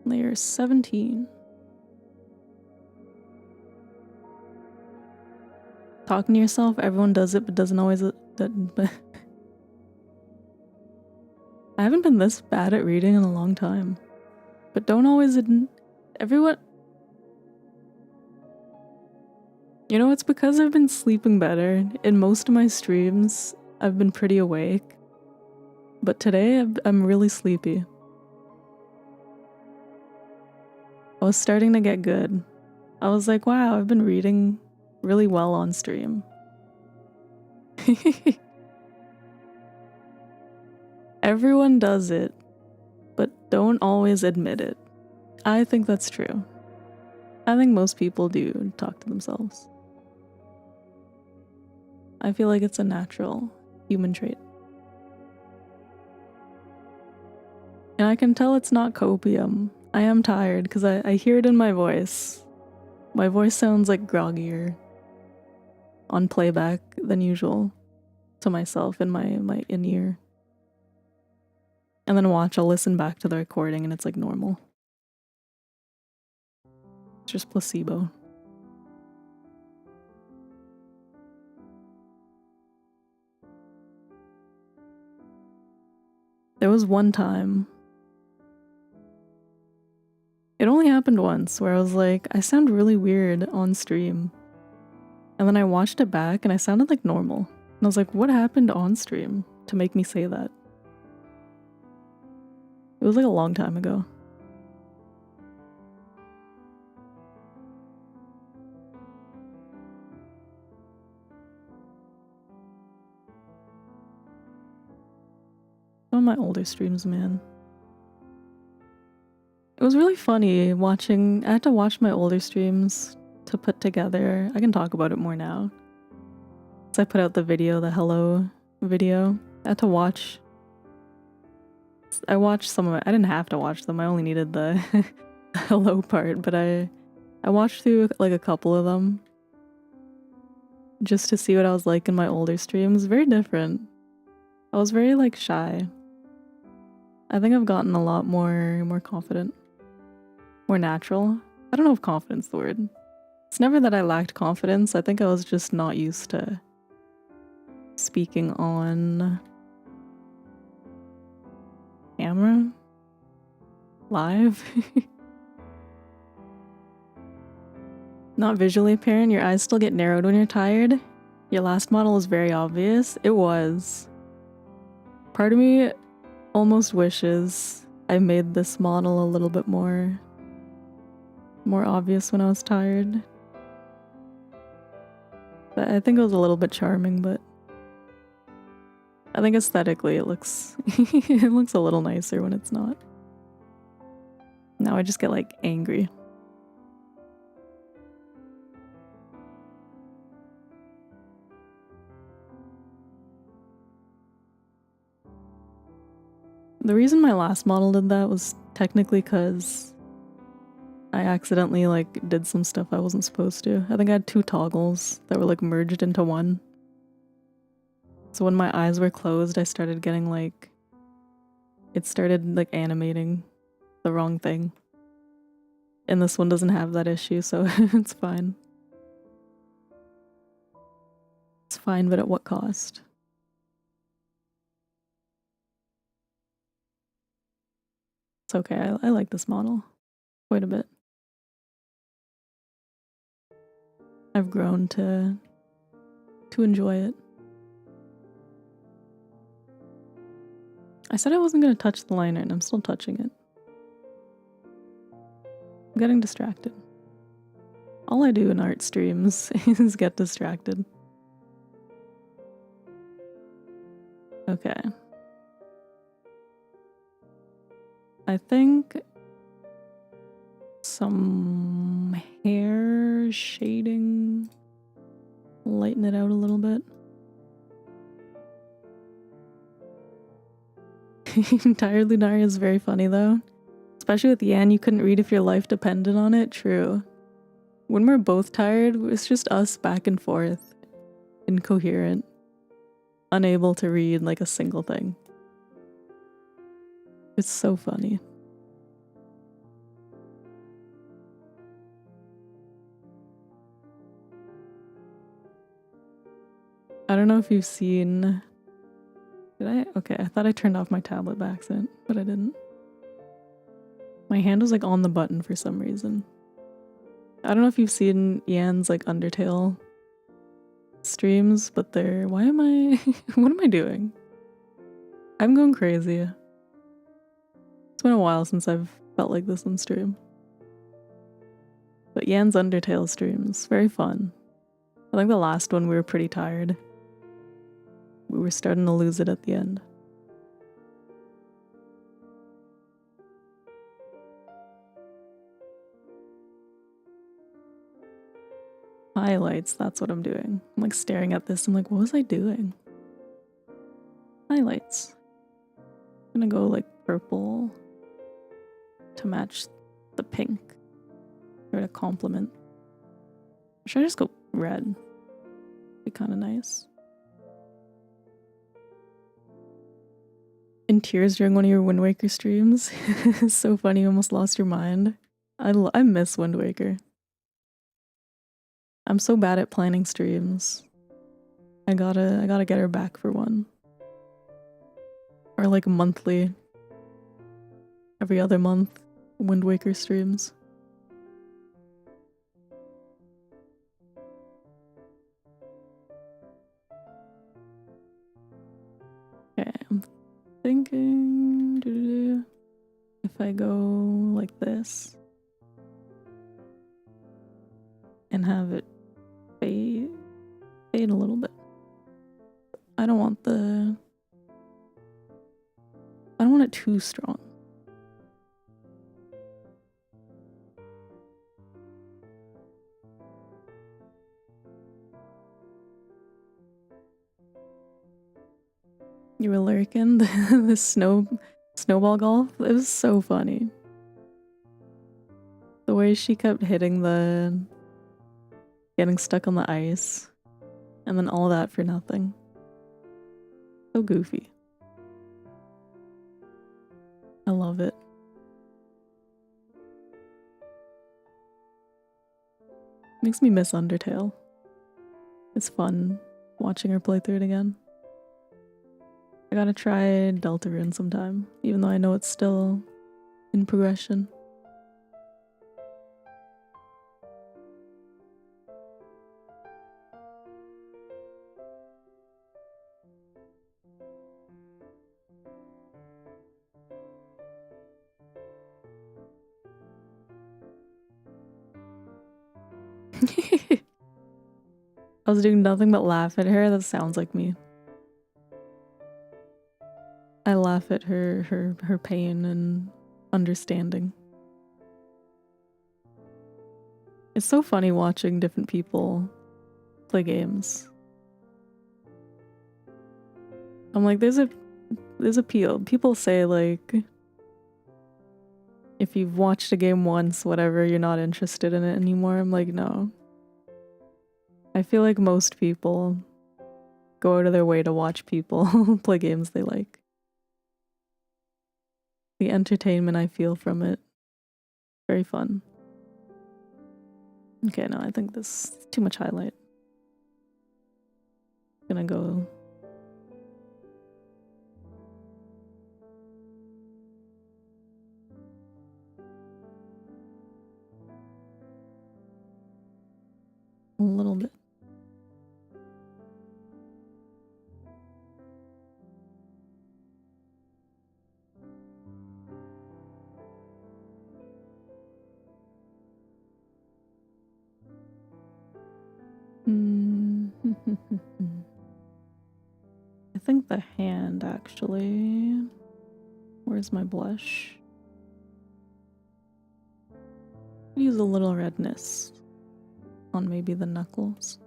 Layer 17. Talking to yourself, everyone does it, but doesn't always. But I haven't been this bad at reading in a long time. But don't always. Everyone. You know, it's because I've been sleeping better. In most of my streams, I've been pretty awake. But today, I'm really sleepy. I was starting to get good. I was like, wow, I've been reading really well on stream. Everyone does it, but don't always admit it. I think that's true. I think most people do talk to themselves. I feel like it's a natural human trait. And I can tell it's not copium. I am tired because I hear it in my voice. My voice sounds like groggier on playback than usual to myself in my in-ear. And then I'll listen back to the recording and it's like normal. It's just placebo. was one time. It only happened once where I was like, I sound really weird on stream. And then I watched it back and I sounded like normal. And I was like, what happened on stream to make me say that? It was like a long time ago. Some of my older streams, man. It was really funny watching. I had to watch my older streams to put together. I can talk about it more now. So I put out the video, the hello video. I had to watch. I watched some of it. I didn't have to watch them. I only needed the hello part, but I watched through like a couple of them just to see what I was like in my older streams. Very different. I was very like shy. I think I've gotten a lot more confident. More natural. I don't know if confidence is the word. It's never that I lacked confidence. I think I was just not used to speaking on camera, live. Not visually apparent. Your eyes still get narrowed when you're tired. Your last model is very obvious. It was. Part of me almost wishes I made this model a little bit more obvious when I was tired. But I think it was a little bit charming, but I think aesthetically it looks it looks a little nicer when it's not. Now I just get like angry. The reason my last model did that was technically because I accidentally like did some stuff I wasn't supposed to. I think I had 2 toggles that were like merged into one. So when my eyes were closed, I started getting like, it started like animating the wrong thing. And this one doesn't have that issue, so it's fine. It's fine, but at what cost? It's okay, I like this model quite a bit. I've grown to enjoy it. I said I wasn't going to touch the liner, and I'm still touching it. I'm getting distracted. All I do in art streams is get distracted. Okay. I think some hair shading, lighten it out a little bit. Tired Lunaria is very funny though. Especially with Yan, you couldn't read if your life depended on it. True. When we're both tired, it's just us back and forth. Incoherent. Unable to read like a single thing. It's so funny. I don't know if you've seen... Did I? Okay, I thought I turned off my tablet by accident, but I didn't. My hand was like on the button for some reason. I don't know if you've seen Yan's like Undertale streams, but they're... Why am I... What am I doing? I'm going crazy. It's been a while since I've felt like this on stream. But Yan's Undertale streams, very fun. I think the last one we were pretty tired. We were starting to lose it at the end. Highlights, that's what I'm doing. I'm like staring at this, I'm like, what was I doing? Highlights. I'm gonna go like purple to match the pink. Or to complement. Or should I just go red? Be kind of nice. In tears during one of your Wind Waker streams. So funny, you almost lost your mind. I miss Wind Waker. I'm so bad at planning streams. I gotta get her back for one. Or like monthly every other month Wind Waker streams. Okay, I'm thinking if I go like this and have it fade a little bit. I don't want it too strong. You were lurking the snowball golf. It was so funny. The way she kept hitting getting stuck on the ice, and then all that for nothing. So goofy. I love it. Makes me miss Undertale. It's fun watching her play through it again. I gotta try Deltarune sometime, even though I know it's still in progression. I was doing nothing but laugh at her. That sounds like me. I laugh at her pain and understanding. It's so funny watching different people play games. I'm like, there's appeal. People say like, if you've watched a game once, whatever, you're not interested in it anymore. I'm like, no. I feel like most people go out of their way to watch people play games they like. The entertainment I feel from it, very fun. Okay, no, I think this is too much highlight. Gonna go a little bit. I think the hand actually. Where's my blush? Use a little redness on maybe the knuckles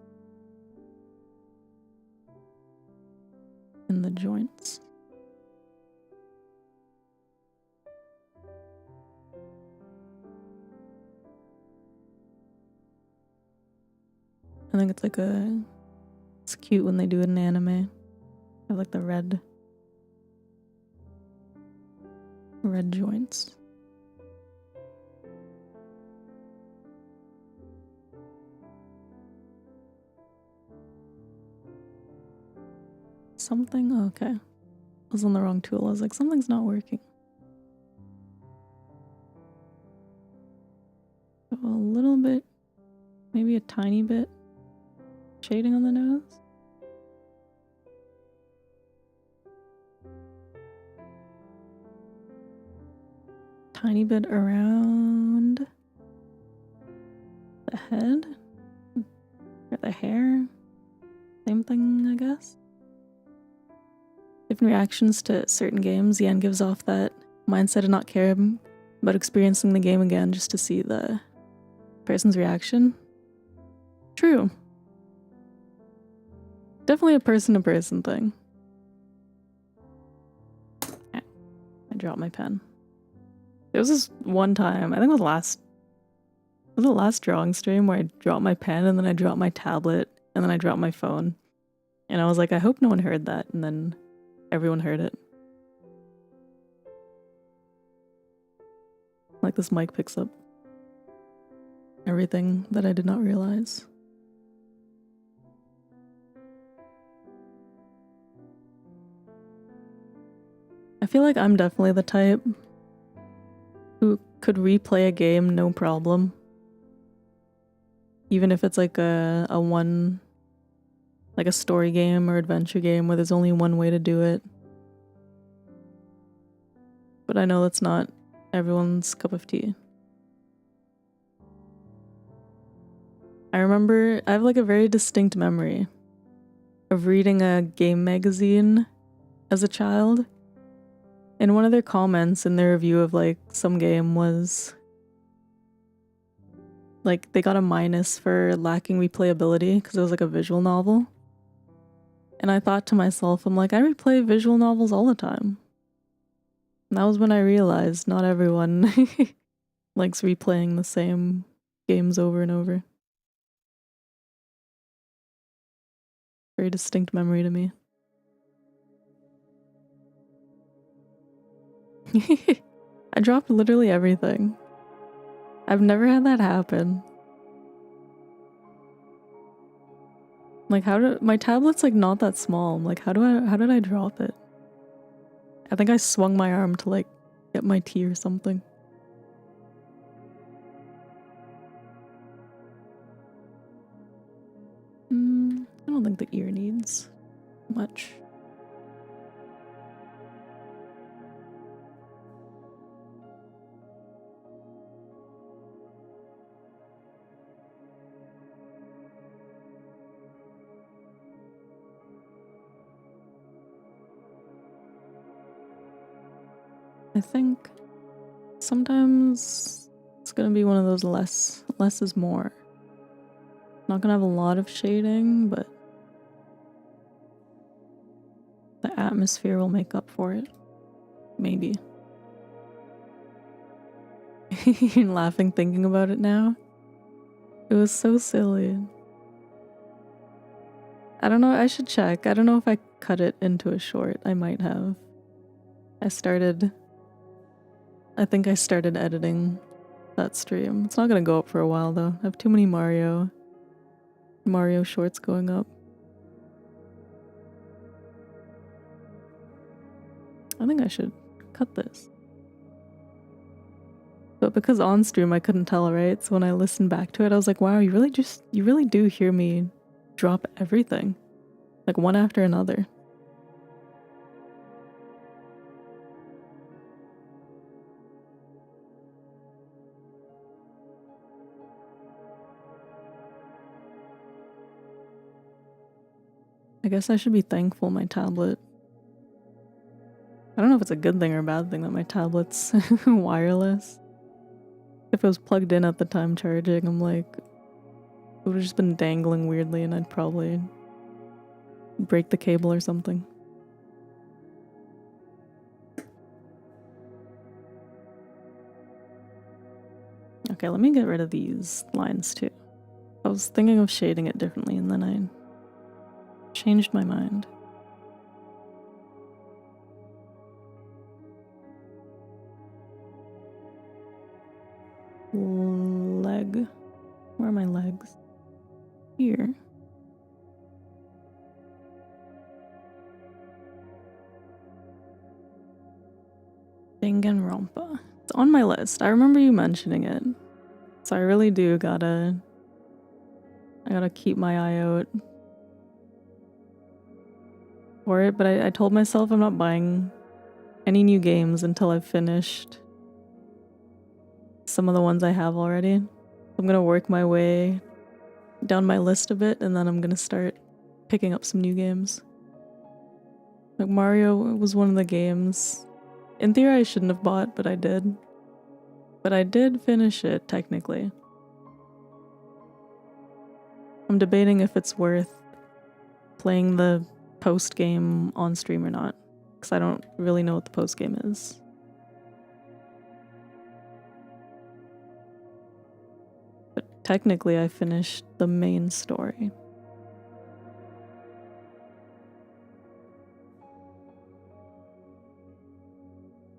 and the joints. I think it's like it's cute when they do it in anime. I like the red joints. Something, okay. I was on the wrong tool. I was like, something's not working. A little bit, maybe a tiny bit shading on the nose. Tiny bit around the head or the hair. Same thing, I guess. Different reactions to certain games. Yan gives off that mindset of not caring about experiencing the game again just to see the person's reaction. True. Definitely a person-to-person thing. I dropped my pen. There was this one time, I think it was the last drawing stream where I dropped my pen and then I dropped my tablet and then I dropped my phone. And I was like, I hope no one heard that. And then everyone heard it. Like this mic picks up everything that I did not realize. I feel like I'm definitely the type could replay a game no problem. Even if it's like a story game or adventure game where there's only one way to do it. But I know that's not everyone's cup of tea. I remember, I have like a very distinct memory of reading a game magazine as a child. And one of their comments in their review of like some game was like they got a minus for lacking replayability because it was like a visual novel. And I thought to myself, I'm like, I replay visual novels all the time. And that was when I realized not everyone likes replaying the same games over and over. Very distinct memory to me. I dropped literally everything. I've never had that happen. Like my tablet's like not that small. Like how did I drop it? I think I swung my arm to like get my tea or something. I don't think the ear needs much. I think sometimes it's gonna be one of those less is more. Not gonna have a lot of shading, but the atmosphere will make up for it. Maybe. You're laughing thinking about it now? It was so silly. I don't know, I should check. I don't know if I cut it into a short. I might have. I think I started editing that stream. It's not gonna go up for a while though. I have too many Mario shorts going up. I think I should cut this. But because on stream I couldn't tell, right? So when I listened back to it, I was like, wow, you really do hear me drop everything. Like one after another. I guess I should be thankful my tablet. I don't know if it's a good thing or a bad thing that my tablet's wireless. If it was plugged in at the time charging, I'm like, it would have just been dangling weirdly and I'd probably break the cable or something. Okay, let me get rid of these lines too. I was thinking of shading it differently and then I changed my mind. Leg. Where are my legs? Here. Danganronpa. It's on my list. I remember you mentioning it. So I really do gotta keep my eye out for it, but I told myself I'm not buying any new games until I've finished some of the ones I have already. I'm gonna work my way down my list a bit and then I'm gonna start picking up some new games. Like Mario was one of the games. In theory I shouldn't have bought, but I did. But I did finish it, technically. I'm debating if it's worth playing the post-game on stream or not, because I don't really know what the post-game is. But technically I finished the main story.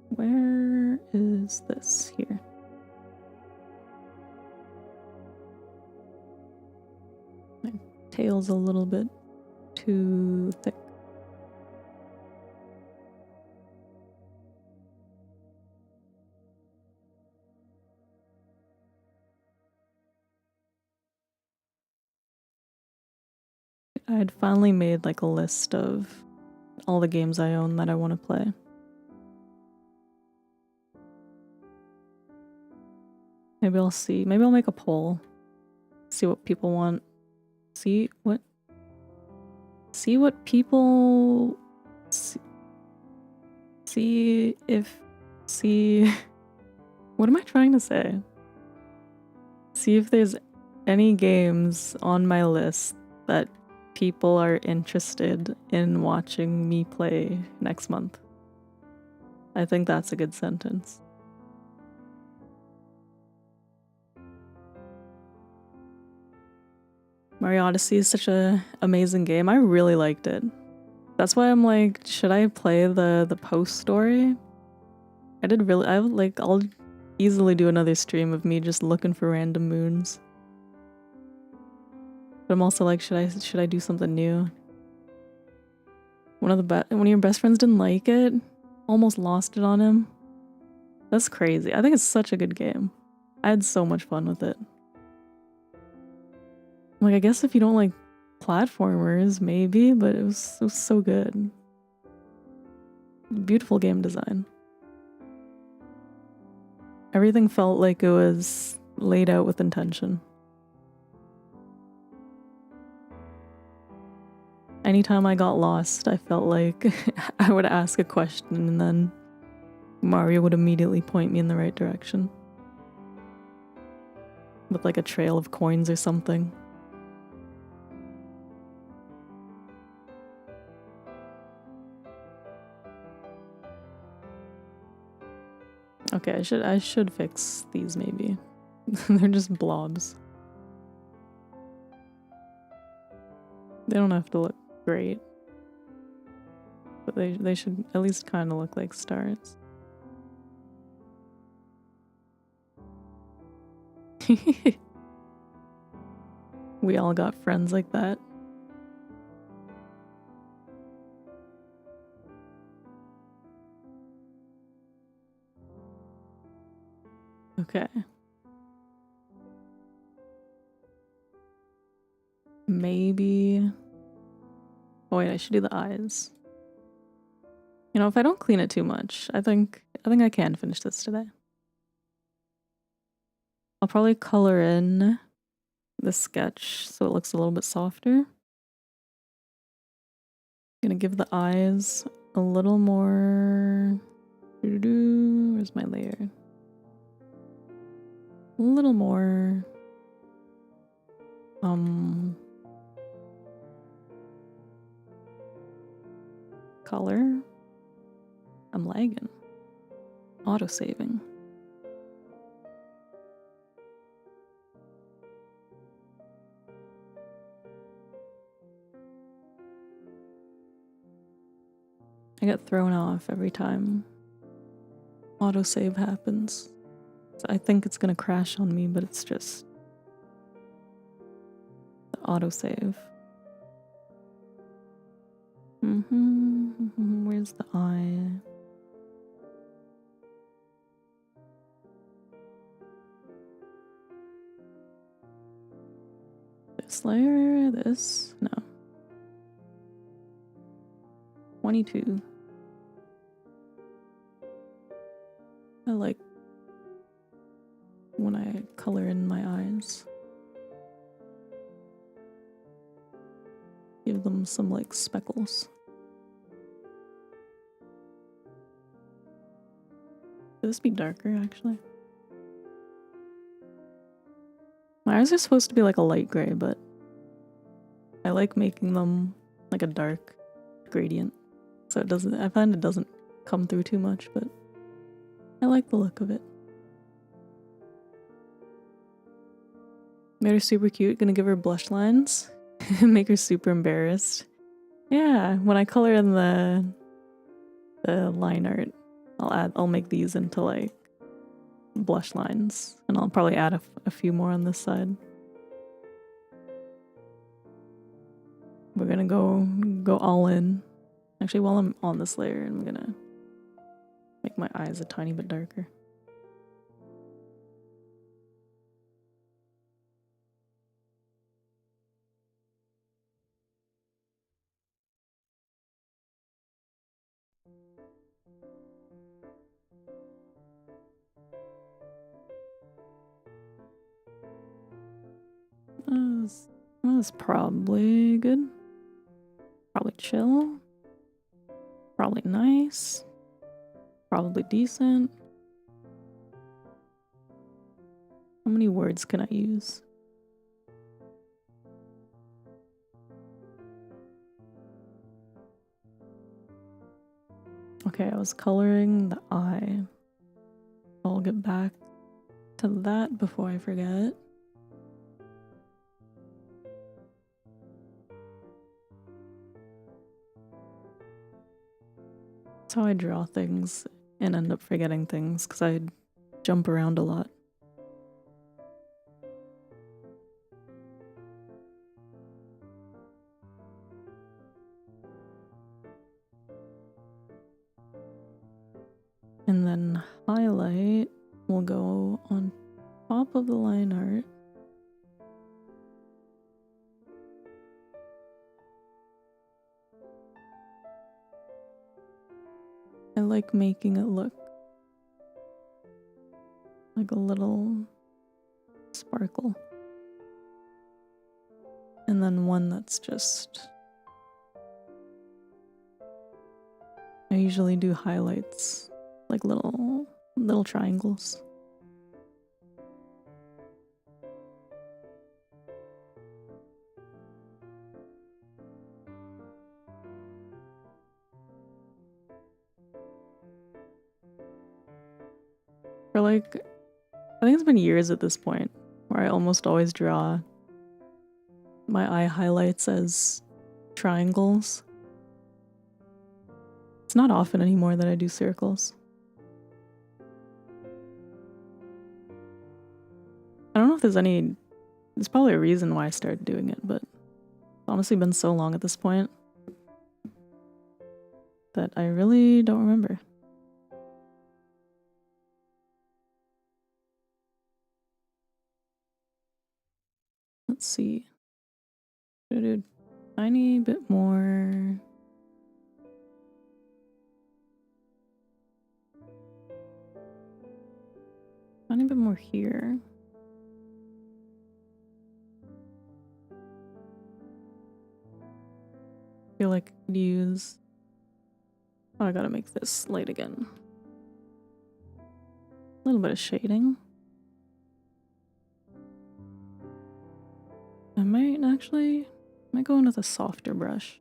Where is this? Here. My tail's a little bit too thick. I'd finally made like a list of all the games I own that I want to play. Maybe I'll see. Maybe I'll make a poll. See what people want. See what people... See if... See... What am I trying to say? See if there's any games on my list that people are interested in watching me play next month. I think that's a good sentence. Mario Odyssey is such an amazing game. I really liked it. That's why I'm like, should I play the post story? I'll easily do another stream of me just looking for random moons. But I'm also like, should I do something new? One of your best friends didn't like it? Almost lost it on him? That's crazy. I think it's such a good game. I had so much fun with it. Like, I guess if you don't like platformers, maybe, but it was so good. Beautiful game design. Everything felt like it was laid out with intention. Anytime I got lost, I felt like I would ask a question and then Mario would immediately point me in the right direction. With like a trail of coins or something. Okay, I should fix these maybe. They're just blobs. They don't have to look great. But they should at least kind of look like stars. We all got friends like that. Okay. Maybe... Oh wait, I should do the eyes. You know, if I don't clean it too much, I think I can finish this today. I'll probably color in the sketch so it looks a little bit softer. Gonna give the eyes a little more... Where's my layer? A little more... color. I'm lagging. Auto-saving. I get thrown off every time autosave happens. So I think it's gonna crash on me, but it's just the autosave. Where's the eye? This layer, this? No. 22. I like when I color in my eyes. Give them some like speckles. Could this be darker actually? My eyes are supposed to be like a light gray, but I like making them like a dark gradient. So I find it doesn't come through too much, but I like the look of it. Made her super cute, gonna give her blush lines. Make her super embarrassed. Yeah, when I color in the line art, I'll make these into like blush lines, and I'll probably add a few more on this side. We're gonna go all in. Actually, while I'm on this layer, I'm gonna make my eyes a tiny bit darker. That was probably good. Probably chill. Probably nice. Probably decent. How many words can I use? Okay, I was coloring the eye. I'll get back to that before I forget. That's how I draw things and end up forgetting things, because I jump around a lot. And then highlight will go on top of the line art. I like making it look like a little sparkle. And then one that's just... I usually do highlights, like little triangles. For like, I think it's been years at this point where I almost always draw my eye highlights as triangles. It's not often anymore that I do circles. I don't know if there's probably a reason why I started doing it, but it's honestly been so long at this point that I really don't remember. Let's see. Should I do a tiny bit more? Tiny bit more here. Feel like I could use... Oh, I gotta make this light again. A little bit of shading. I might go in with a softer brush.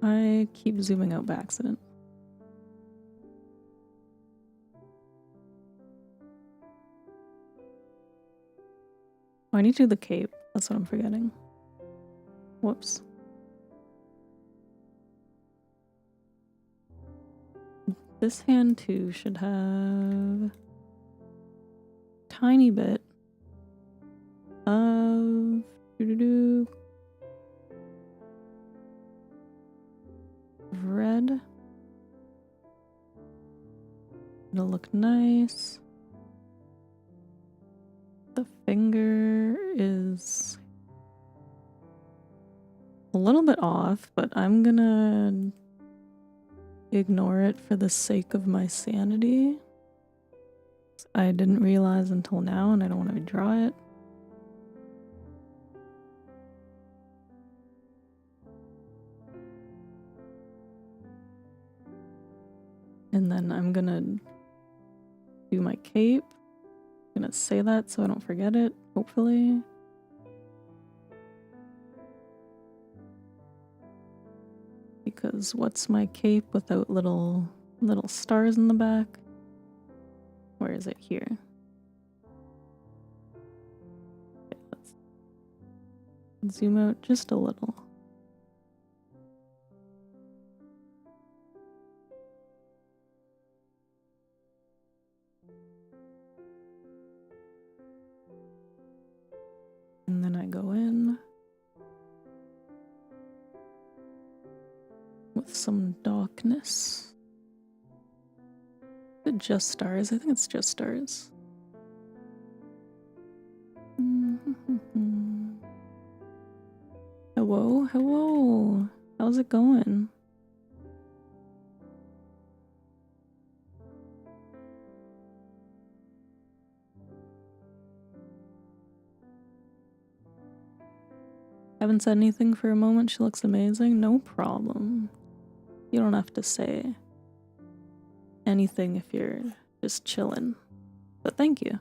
I keep zooming out by accident. Oh, I need to do the cape. That's what I'm forgetting. Whoops. This hand too should have a tiny bit of red. It'll look nice. The finger is a little bit off, but I'm gonna ignore it for the sake of my sanity. I didn't realize until now, and I don't want to draw it. And then I'm gonna do my cape. I'm gonna say that so I don't forget it, hopefully. Because what's my cape without little stars in the back? Where is it? Here. Okay, let's zoom out just a little. And then I go in with some darkness. it just stars? I think it's just stars. Hello, hello. How's it going? Haven't said anything for a moment. She looks amazing. No problem. You don't have to say anything if you're just chilling. But thank you.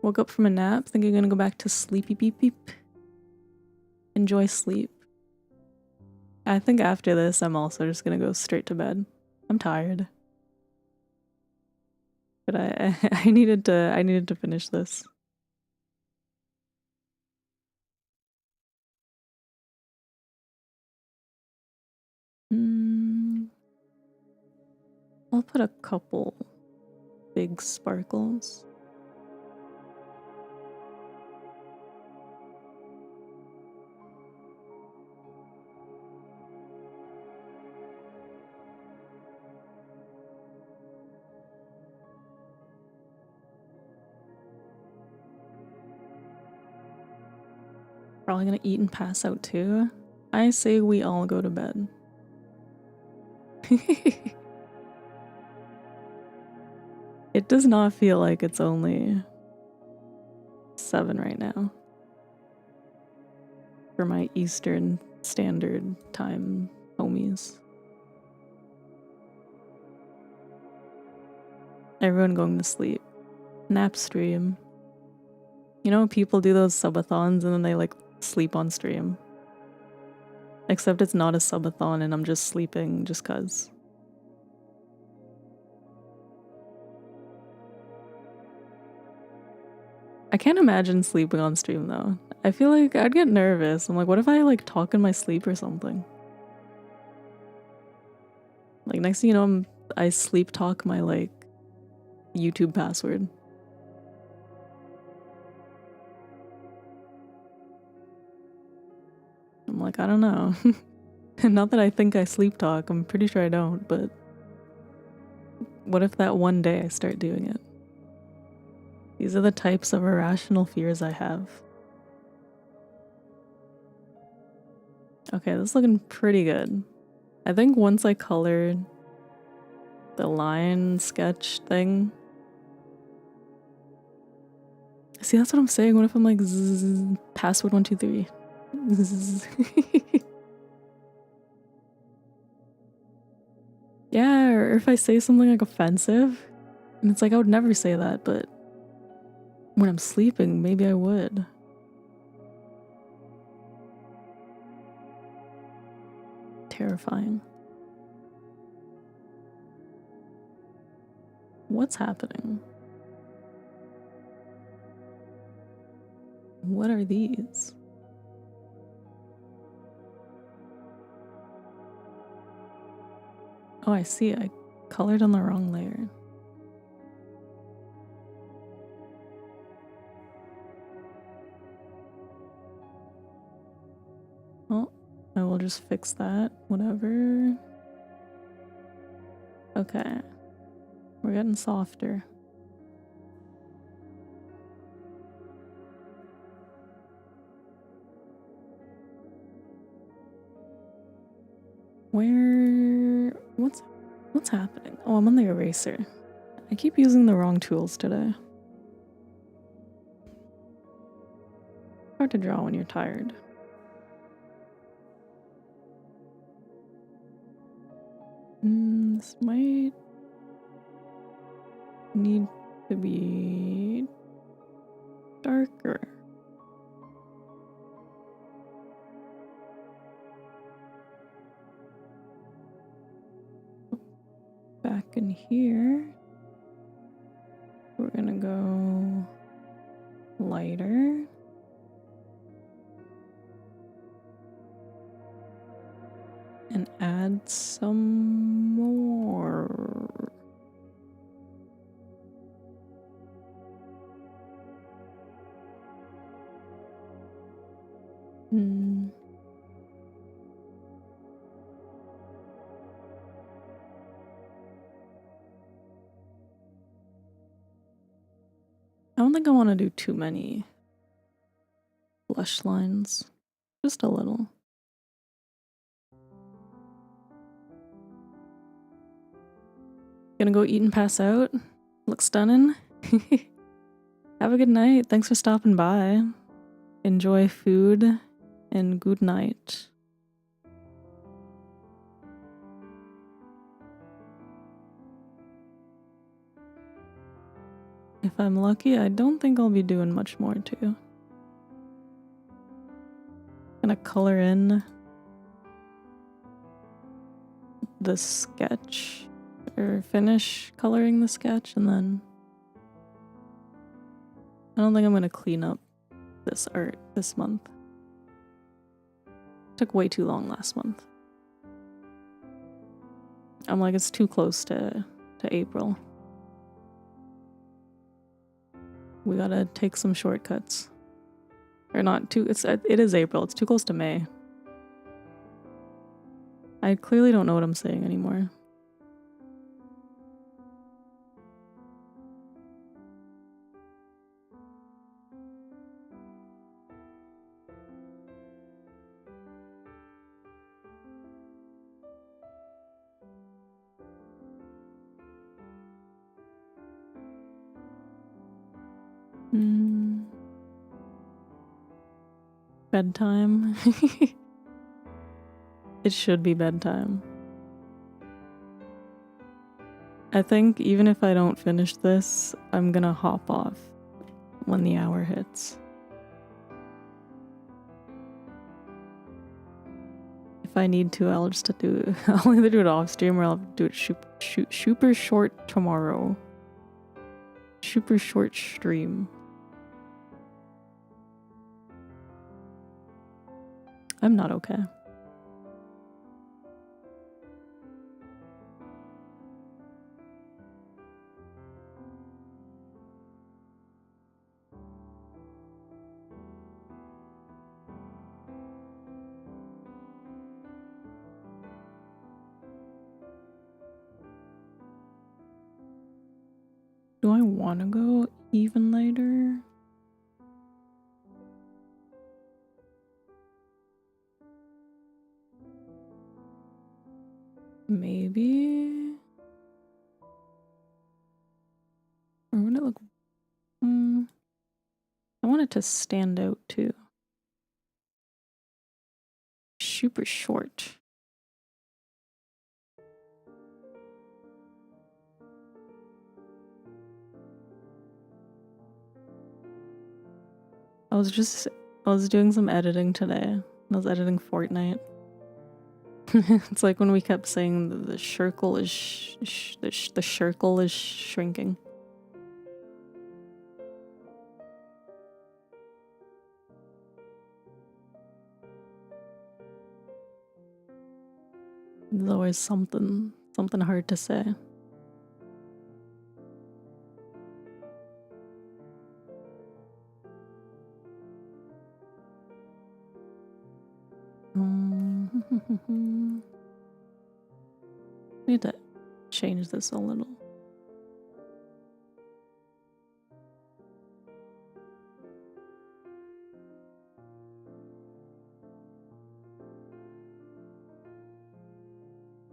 Woke up from a nap. Think you're gonna go back to sleepy beep beep. Enjoy sleep. I think after this, I'm also just gonna go straight to bed. I'm tired. But I needed to finish this. I'll put a couple big sparkles. Probably gonna eat and pass out too. I say we all go to bed. It does not feel like it's only 7 right now. For my Eastern Standard Time homies. Everyone going to sleep. Nap stream. You know, people do those subathons and then they like sleep on stream. Except it's not a subathon and I'm just sleeping just cuz. I can't imagine sleeping on stream though. I feel like I'd get nervous. I'm like, what if I like talk in my sleep or something? Like next thing you know, I sleep talk my like YouTube password. I'm like, I don't know. Not that I think I sleep talk, I'm pretty sure I don't, but what if that one day I start doing it? These are the types of irrational fears I have. Okay, this is looking pretty good. I think once I colored the line sketch thing. See, that's what I'm saying. What if I'm like, password 123? Yeah, or if I say something like offensive, and it's like I would never say that, but when I'm sleeping, maybe I would. Terrifying. What's happening? What are these? Oh, I see. I colored on the wrong layer. Well, I will just fix that. Whatever. Okay. We're getting softer. What's happening? Oh, I'm on the eraser. I keep using the wrong tools today. Hard to draw when you're tired. This might need to be darker. Back in here, we're gonna go lighter. And add some more. I don't think I want to do too many blush lines. Just a little. Gonna go eat and pass out. Look stunning. Have a good night. Thanks for stopping by. Enjoy food and good night. If I'm lucky, I don't think I'll be doing much more too. Gonna color in the sketch, or finish coloring the sketch, and then I don't think I'm gonna clean up this art this month. Took way too long last month. I'm like, it's too close to April. We gotta take some shortcuts. Or not too, it is April, it's too close to May. I clearly don't know what I'm saying anymore. Bedtime. It should be bedtime. I think even if I don't finish this, I'm gonna hop off when the hour hits. If I need to, I'll just I'll either do it off stream or I'll do it super short tomorrow. Super short stream. I'm not okay. Do I want to go even later? Maybe? Or would it look... I want it to stand out too. Super short. I was doing some editing today. I was editing Fortnite. It's like when we kept saying the circle is the circle is shrinking. There's always something hard to say. We need to change this a little.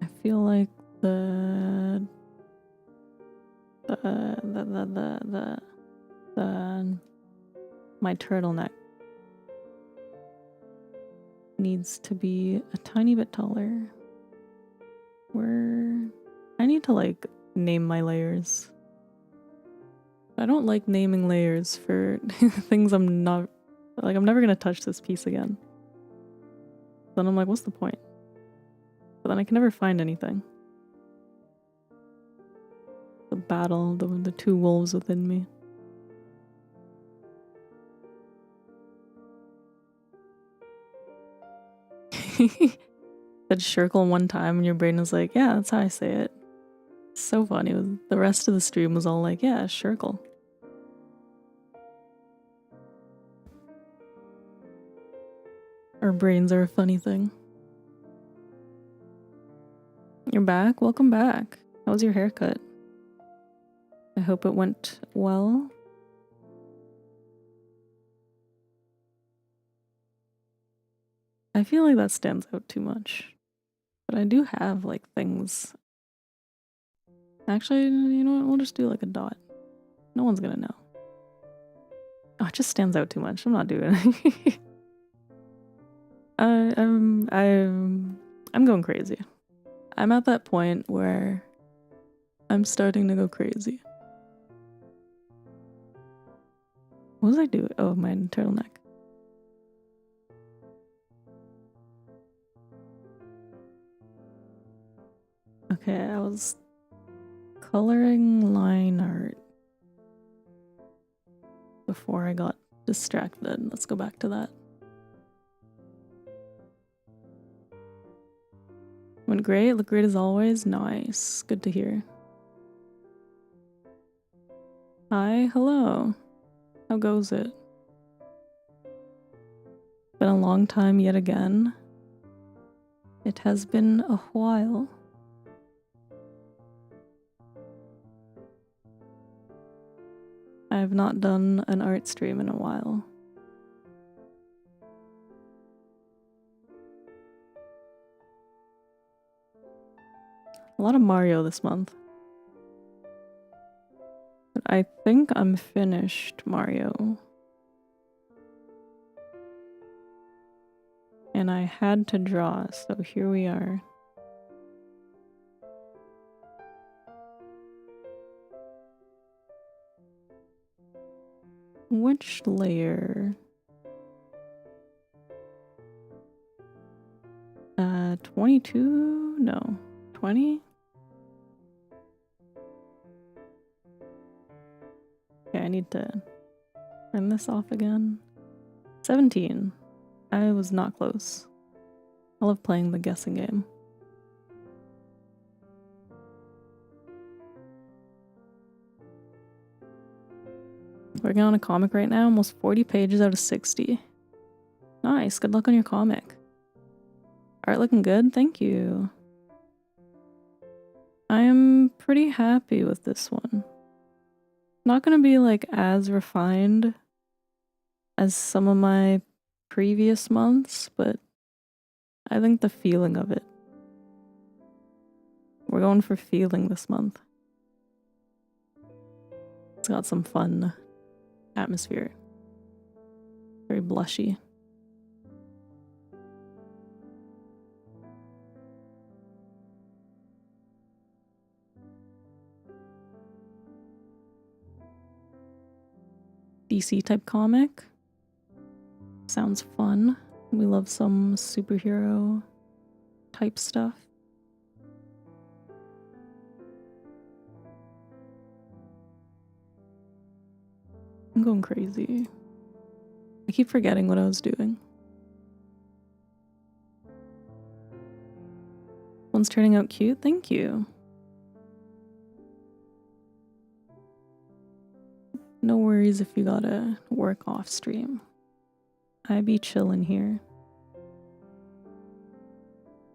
I feel like my turtleneck needs to be a tiny bit taller. I need to like name my layers. I don't like naming layers for things I'm not like. I'm never gonna touch this piece again. Then I'm like, what's the point? But then I can never find anything. The battle, the two wolves within me. Said circle one time and your brain was like, yeah, that's how I say it. It's so funny. The rest of the stream was all like, yeah, circle. Our brains are a funny thing. You're back? Welcome back. How was your haircut? I hope it went well. I feel like that stands out too much. But I do have like things. Actually, you know what? We'll just do like a dot. No one's gonna know. Oh, it just stands out too much. I'm not doing it. I'm going crazy. I'm at that point where I'm starting to go crazy. What was I doing? Oh, my turtleneck. Okay, I was coloring line art before I got distracted. Let's go back to that. Went great. Look great as always. Nice. Good to hear. Hi. Hello. How goes it? Been a long time yet again. It has been a while. I have not done an art stream in a while. A lot of Mario this month. But I think I'm finished Mario. And I had to draw, so here we are. Which layer? 22? No. 20? Okay, I need to turn this off again. 17. I was not close. I love playing the guessing game. Working on a comic right now, almost 40 pages out of 60. Nice, good luck on your comic. Art looking good, thank you. I am pretty happy with this one. Not gonna be like as refined as some of my previous months, but I think the feeling of it. We're going for feeling this month. It's got some fun atmosphere. Very blushy. DC type comic. Sounds fun. We love some superhero type stuff. I'm going crazy. I keep forgetting what I was doing. One's turning out cute, thank you. No worries if you gotta work off stream. I be chillin' here.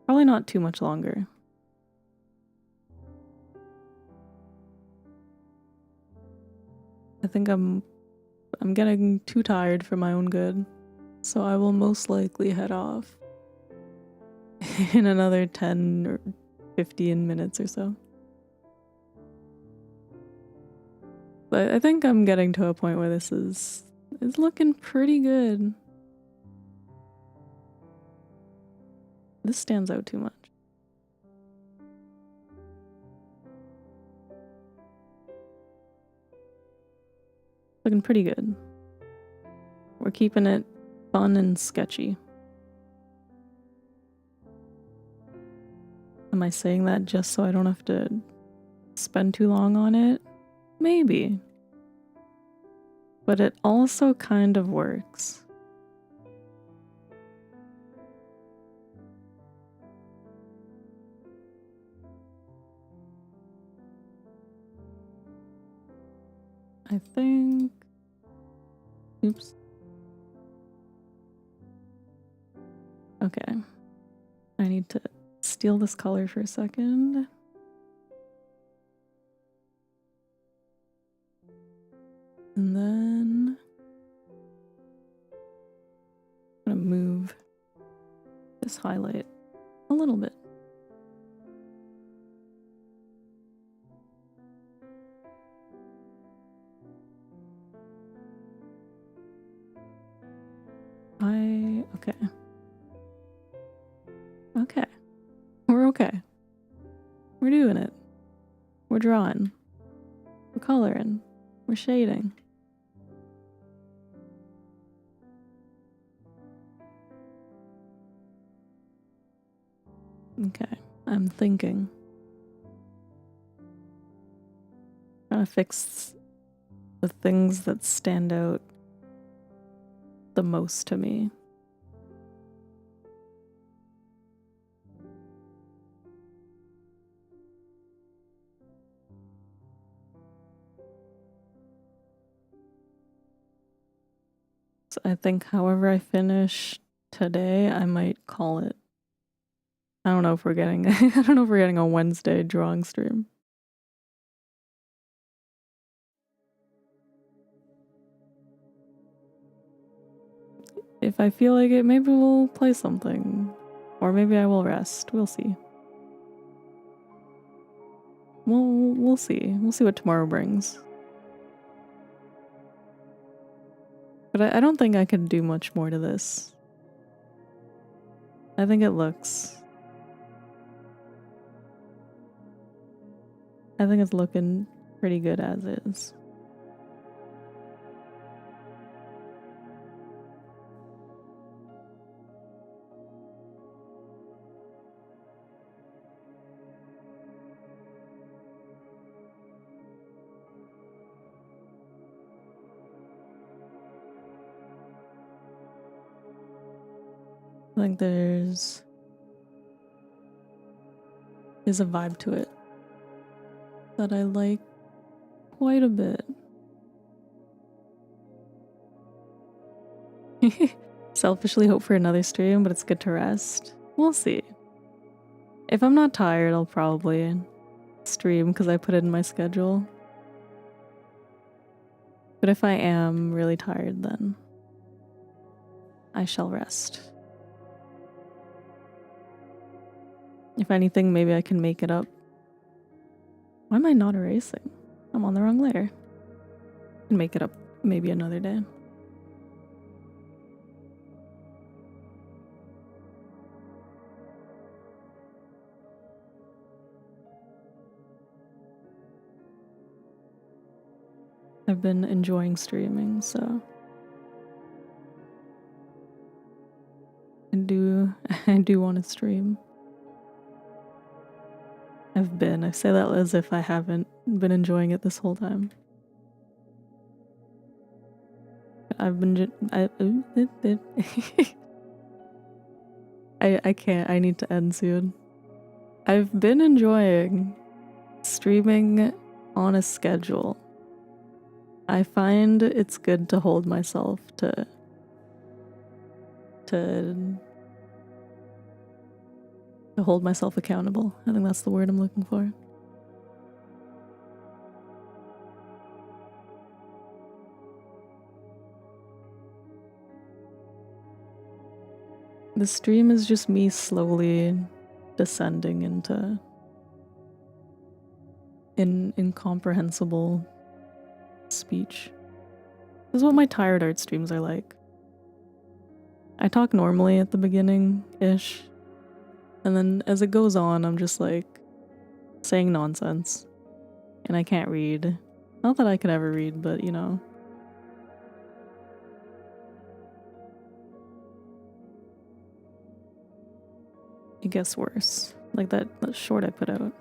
Probably not too much longer. I think I'm getting too tired for my own good, so I will most likely head off in another 10 or 15 minutes or so. But I think I'm getting to a point where this is looking pretty good. This stands out too much. Looking pretty good. We're keeping it fun and sketchy. Am I saying that just so I don't have to spend too long on it? Maybe. But it also kind of works. I think... Oops. Okay. I need to steal this color for a second. And then... I'm gonna move this highlight a little bit. Okay. Okay. We're okay. We're doing it. We're drawing. We're coloring. We're shading. Okay. I'm thinking. Trying to fix the things that stand out the most to me. So I think however I finish today, I might call it. I don't know if we're getting a Wednesday drawing stream. If I feel like it, maybe we'll play something. Or maybe I will rest. We'll see. We'll see. We'll see what tomorrow brings. But I don't think I could do much more to this. I think it's looking pretty good as is. I think there's a vibe to it that I like quite a bit. Selfishly hope for another stream, but it's good to rest. We'll see. If I'm not tired, I'll probably stream because I put it in my schedule. But if I am really tired, then I shall rest. If anything, maybe I can make it up. Why am I not erasing? I'm on the wrong layer. I can make it up maybe another day. I've been enjoying streaming, so I do want to stream. I say that as if I haven't been enjoying it this whole time. I can't, I need to end soon. I've been enjoying streaming on a schedule. I find it's good to hold myself to hold myself accountable. I think that's the word I'm looking for. The stream is just me slowly descending into incomprehensible speech. This is what my tired art streams are like. I talk normally at the beginning-ish, and then as it goes on, I'm just like saying nonsense, and I can't read. Not that I could ever read, but you know. It gets worse. Like that short I put out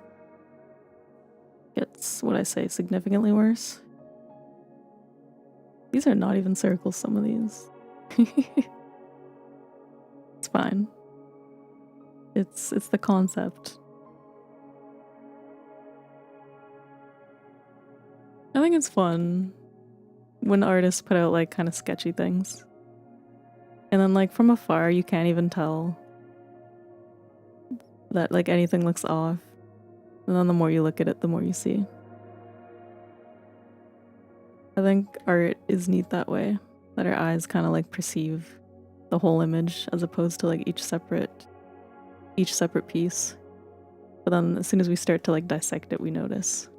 gets, what I say, significantly worse. These are not even circles, some of these. It's fine. It's the concept. I think it's fun when artists put out like kind of sketchy things. And then like from afar you can't even tell that like anything looks off. And then the more you look at it, the more you see. I think art is neat that way, that our eyes kind of like perceive the whole image as opposed to like each separate each separate piece. But then as soon as we start to like dissect it, we notice.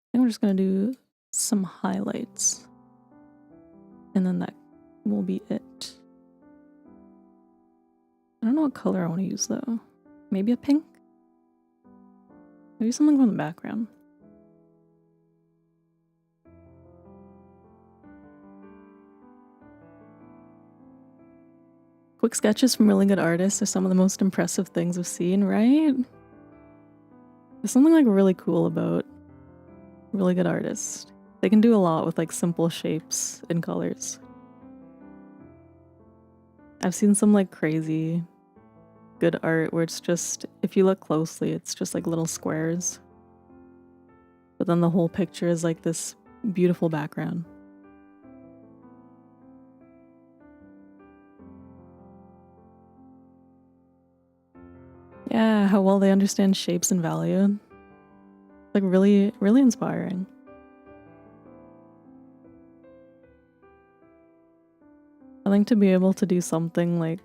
I think we're just gonna do some highlights. And then that will be it. I don't know what color I want to use though. Maybe a pink? Maybe something from the background. Quick sketches from really good artists are some of the most impressive things I've seen, right? There's something like really cool about really good artists. They can do a lot with like simple shapes and colors. I've seen some like crazy good art where it's just, if you look closely, it's just like little squares. But then the whole picture is like this beautiful background. Yeah, how well they understand shapes and value. Like really, really inspiring. I think to be able to do something like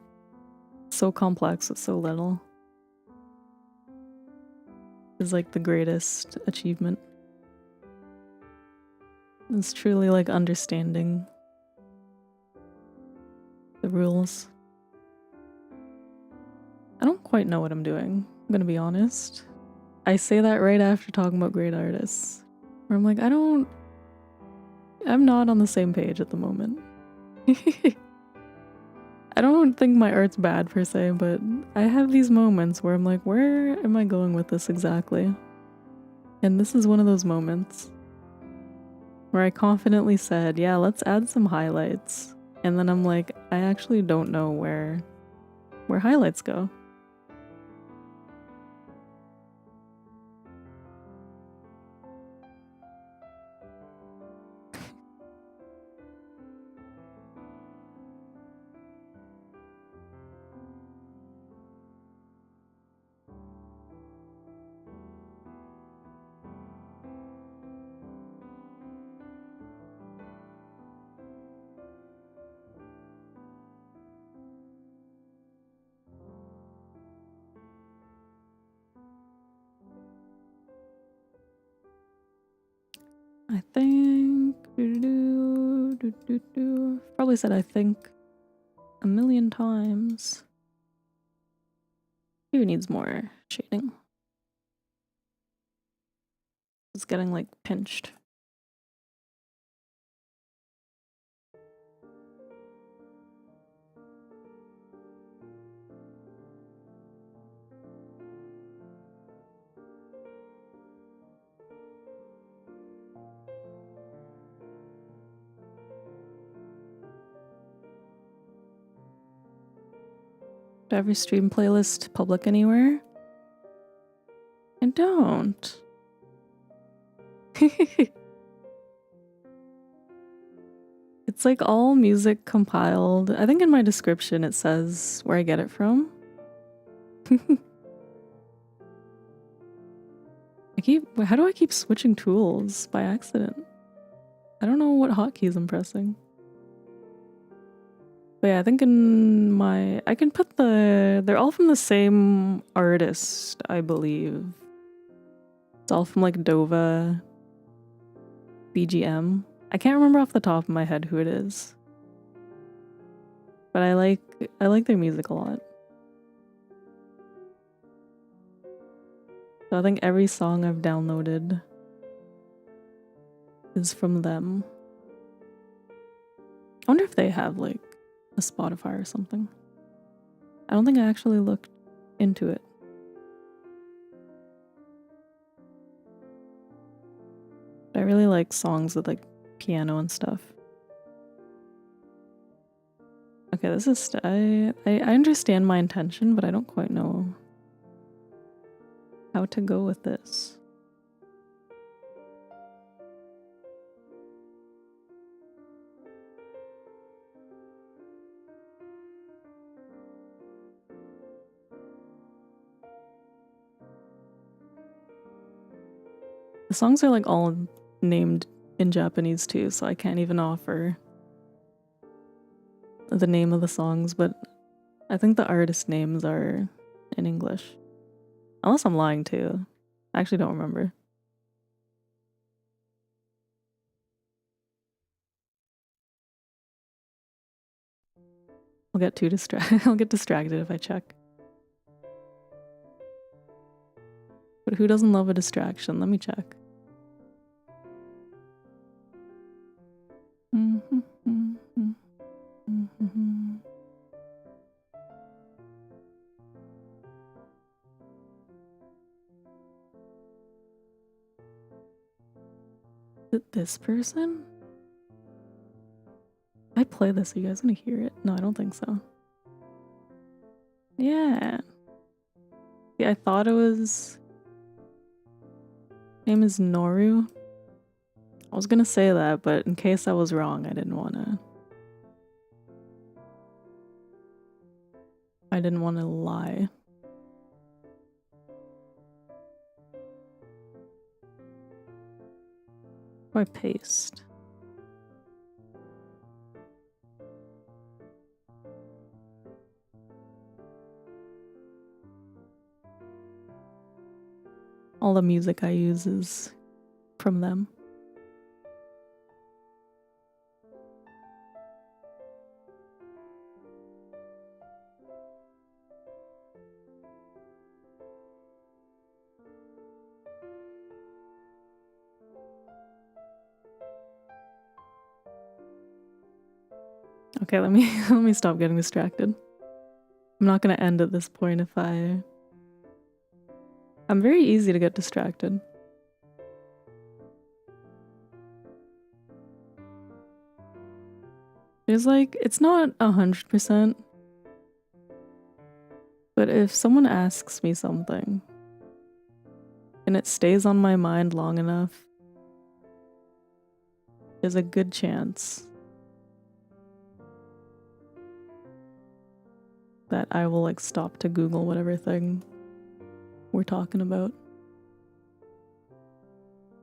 so complex with so little is like the greatest achievement. It's truly like understanding the rules. I don't quite know what I'm doing, I'm gonna be honest. I say that right after talking about great artists. Where I'm like, I'm not on the same page at the moment. I don't think my art's bad per se, but I have these moments where I'm like, where am I going with this exactly? And this is one of those moments where I confidently said, yeah, let's add some highlights. And then I'm like, I actually don't know where highlights go. I think probably said I think a million times. Maybe needs more shading. It's getting like pinched. Do I have your stream playlist public anywhere? I don't. It's like all music compiled. I think in my description it says where I get it from. How do I keep switching tools by accident? I don't know what hotkeys I'm pressing. But yeah, I think I can put they're all from the same artist, I believe. It's all from like Dova BGM. I can't remember off the top of my head who it is. But I like their music a lot. So I think every song I've downloaded is from them. I wonder if they have like a Spotify or something. I don't think I actually looked into it. But I really like songs with like piano and stuff. Okay, this is I understand my intention, but I don't quite know how to go with this. The songs are like all named in Japanese too, so I can't even offer the name of the songs, but I think the artist names are in English. Unless I'm lying too. I actually don't remember. I'll get I'll get distracted if I check. But who doesn't love a distraction? Let me check. Is it this person? I play this, are you guys gonna hear it? No, I don't think so. Yeah. Yeah, I thought it was... Name is Noru. I was gonna say that, but in case I was wrong, I didn't wanna lie. Or I paste. All the music I use is from them. Okay, let me stop getting distracted. I'm not gonna end at this point if I'm very easy to get distracted. There's like, it's not 100%, but if someone asks me something and it stays on my mind long enough, there's a good chance that I will like stop to Google whatever thing we're talking about.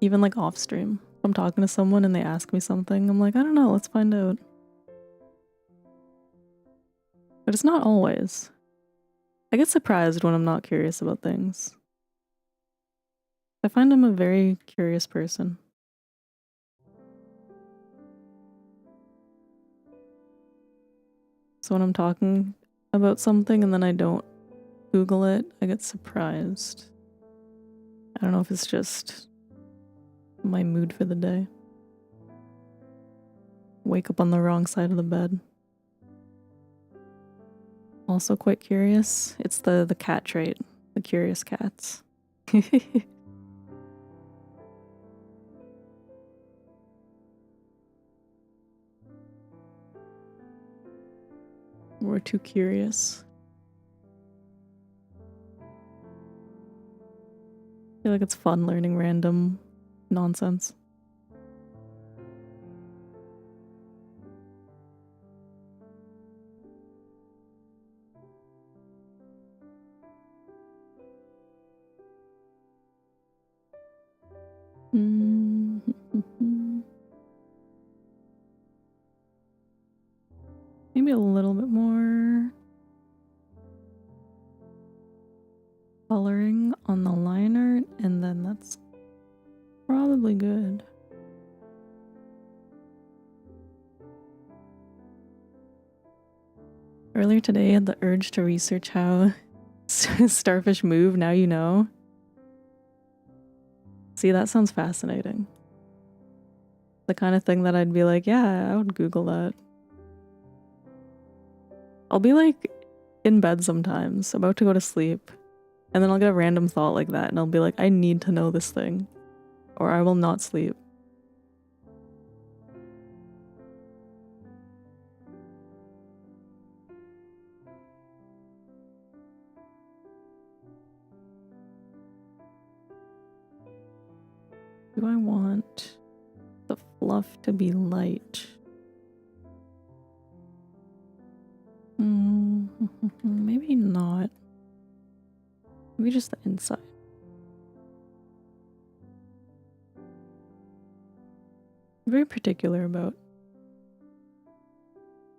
Even like off stream. If I'm talking to someone and they ask me something, I'm like, I don't know, let's find out. But it's not always. I get surprised when I'm not curious about things. I find I'm a very curious person. So when I'm talking about something and then I don't Google it, I get surprised. I don't know if it's just my mood for the day. Wake up on the wrong side of the bed. Also quite curious. It's the cat trait. The curious cats. We're too curious. I feel like it's fun learning random nonsense. Maybe a little bit more coloring on the line art, and then that's probably good. Earlier today, I had the urge to research how starfish move, now you know. See, that sounds fascinating. The kind of thing that I'd be like, yeah, I would Google that. I'll be like in bed sometimes, about to go to sleep, and then I'll get a random thought like that, and I'll be like, I need to know this thing, or I will not sleep. Do I want the fluff to be light? Maybe not. Maybe just the inside. I'm very particular about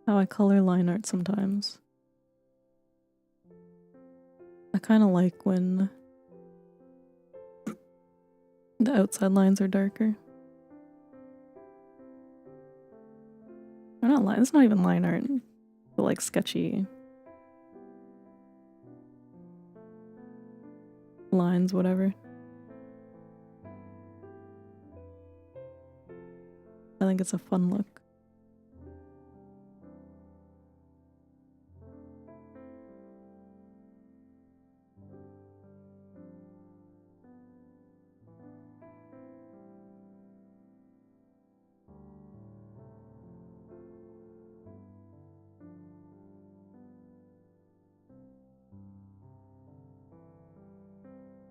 how I color line art sometimes. I kind of like when the outside lines are darker. Or not line, it's not even line art, but like sketchy lines, whatever. I think it's a fun look.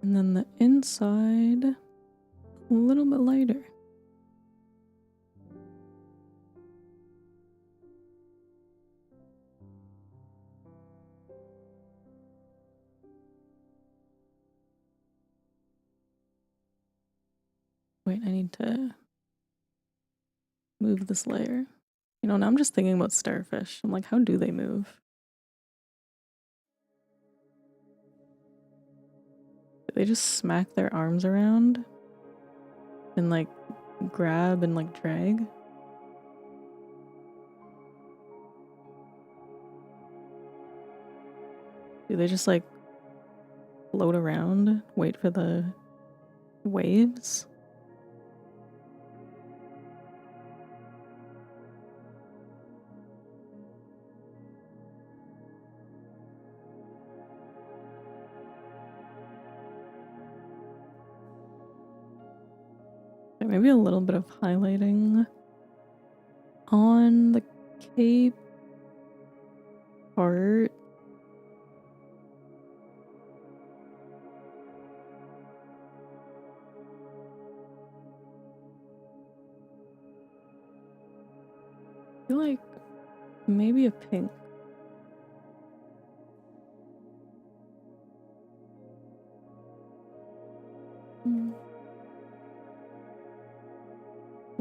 And then the inside, a little bit lighter. Wait, I need to move this layer. You know, now I'm just thinking about starfish. I'm like, how do they move? Do they just smack their arms around and like grab and like drag? Do they just like float around, wait for the waves? Maybe a little bit of highlighting on the cape part. I feel like maybe a pink.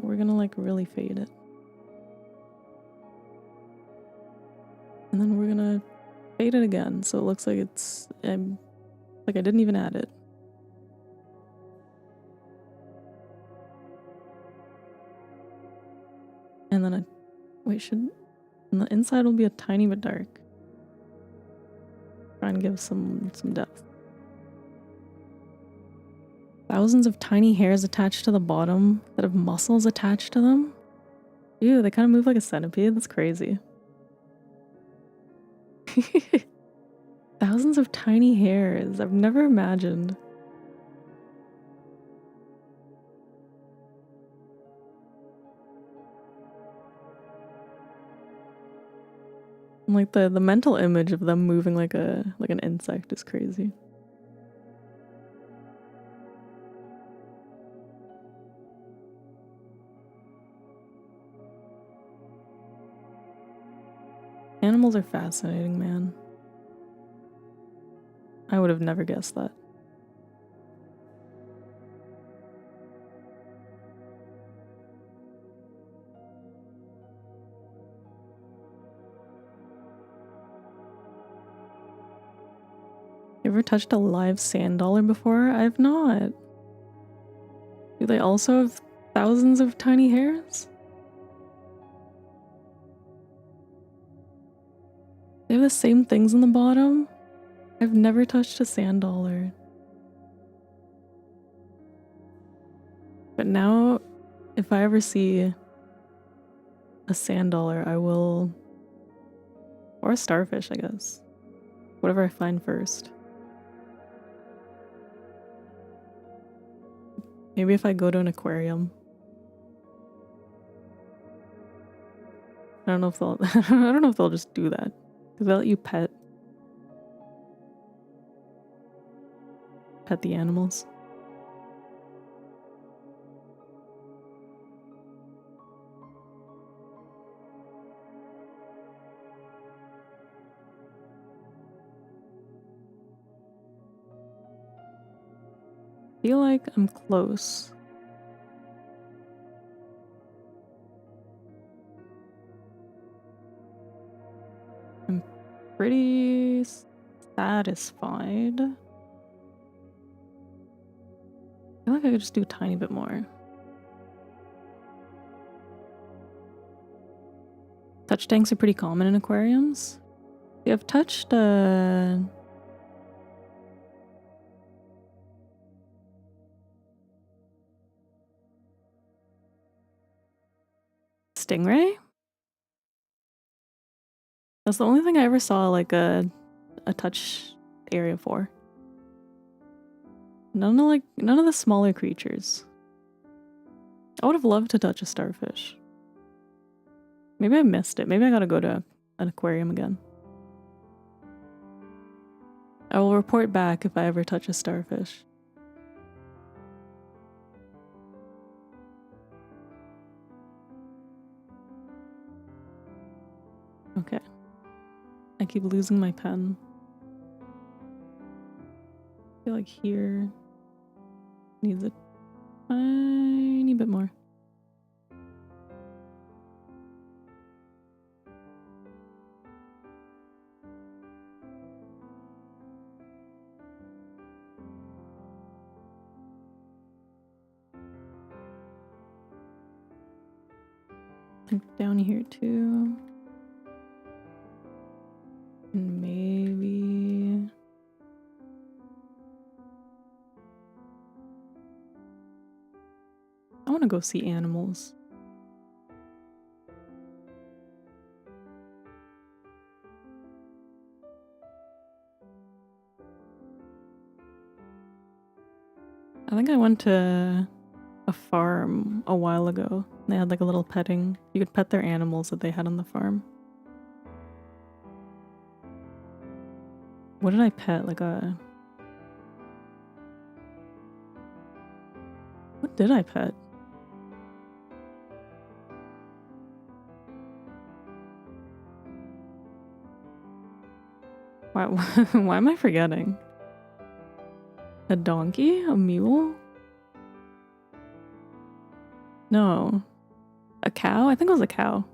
We're gonna like really fade it. And then we're gonna fade it again so it looks like it's like I didn't even add it. And then and the inside will be a tiny bit dark. Try and give some depth. Thousands of tiny hairs attached to the bottom that have muscles attached to them. Ew, they kind of move like a centipede. That's crazy. Thousands of tiny hairs. I've never imagined. Like the mental image of them moving like an insect is crazy. Animals are fascinating, man. I would have never guessed that. You ever touched a live sand dollar before? I have not. Do they also have thousands of tiny hairs? They have the same things in the bottom? I've never touched a sand dollar. But now, if I ever see a sand dollar, I will... Or a starfish, I guess. Whatever I find first. Maybe if I go to an aquarium. I don't know if they'll... I don't know if they'll just do that. Because they'll let you pet the animals. Feel like I'm close. pretty satisfied. I feel like I could just do a tiny bit more. Touch tanks are pretty common in aquariums. Yeah, I've touched stingray. That's the only thing I ever saw like a touch area for. None of the smaller creatures. I would have loved to touch a starfish. Maybe I missed it. Maybe I gotta go to an aquarium again. I will report back if I ever touch a starfish. Okay. I keep losing my pen. I feel like here needs a tiny bit more. I think down here too. And maybe... I want to go see animals. I think I went to a farm a while ago. They had like a little petting. You could pet their animals that they had on the farm. What did I pet? Like a... What did I pet? Why am I forgetting? A donkey? A mule? No. A cow? I think it was a cow.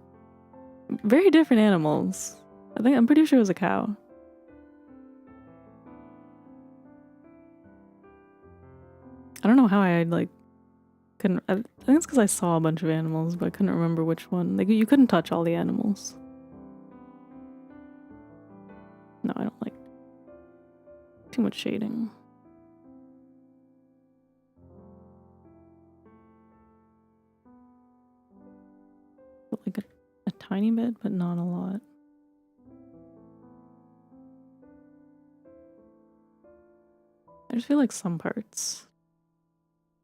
Very different animals. I'm pretty sure it was a cow. I don't know how I like couldn't... I think it's because I saw a bunch of animals, but I couldn't remember which one. Like, you couldn't touch all the animals. No, I don't like too much shading. But like a tiny bit, but not a lot. I just feel like some parts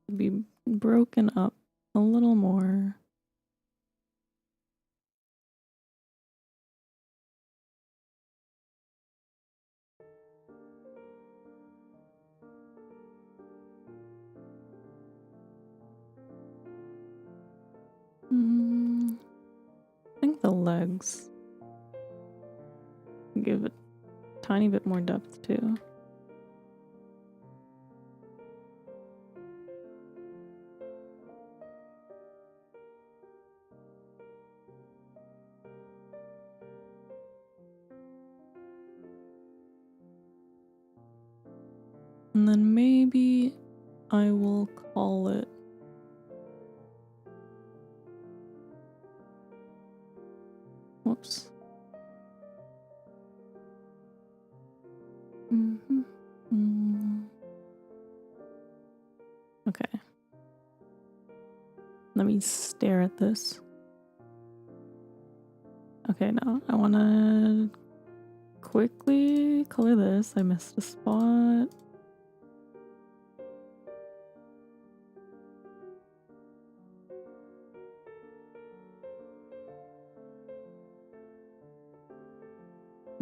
would be broken up a little more. I think the legs give it a tiny bit more depth too. And then maybe I will call it whoops. Okay. Let me stare at this. Okay, now I want to quickly color this. I missed a spot.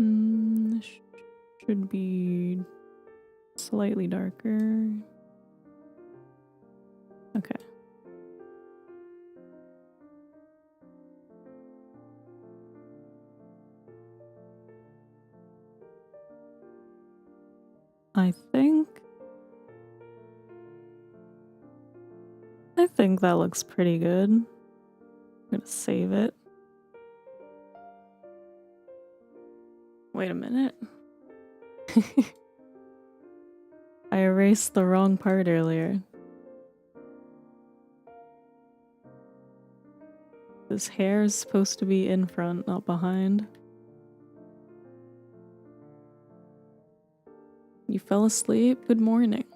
This should be slightly darker. Okay. I think that looks pretty good. I'm gonna save it. Wait a minute. I erased the wrong part earlier. This hair is supposed to be in front, not behind. You fell asleep? Good morning.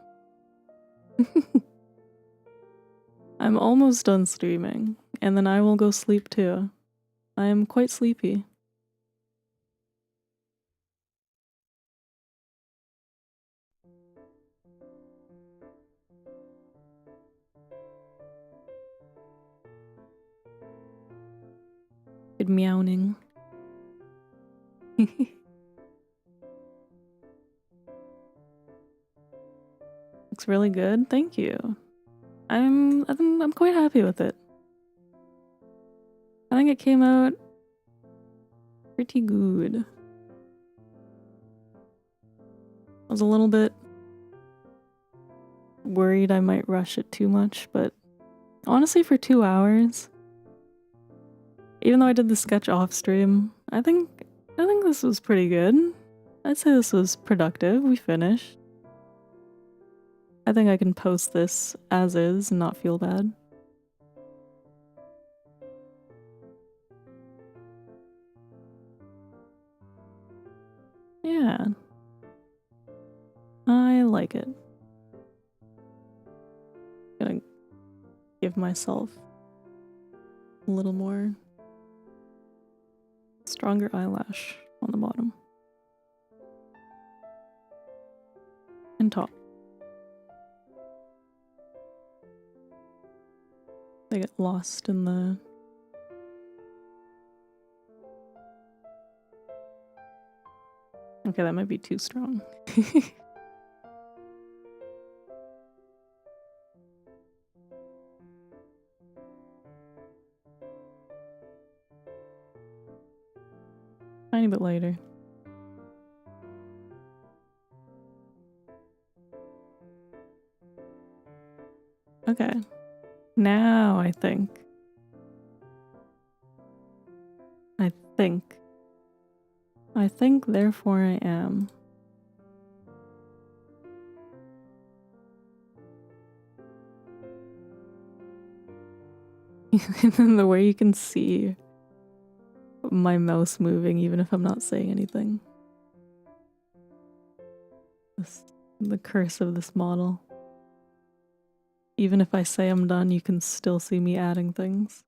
I'm almost done streaming, and then I will go sleep too. I am quite sleepy. Good meowing. Looks really good. Thank you. I'm quite happy with it. I think it came out pretty good. I was a little bit worried I might rush it too much, but honestly for 2 hours, even though I did the sketch off stream, I think this was pretty good. I'd say this was productive. We finished. I think I can post this as is and not feel bad. Yeah. I like it. Gonna give myself a little more stronger eyelash on the bottom. And top. They get lost in the... Okay, that might be too strong. Tiny bit lighter. Okay. Now I think therefore I am. The way you can see my mouse moving even if I'm not saying anything. The curse of this model. Even if I say I'm done, you can still see me adding things.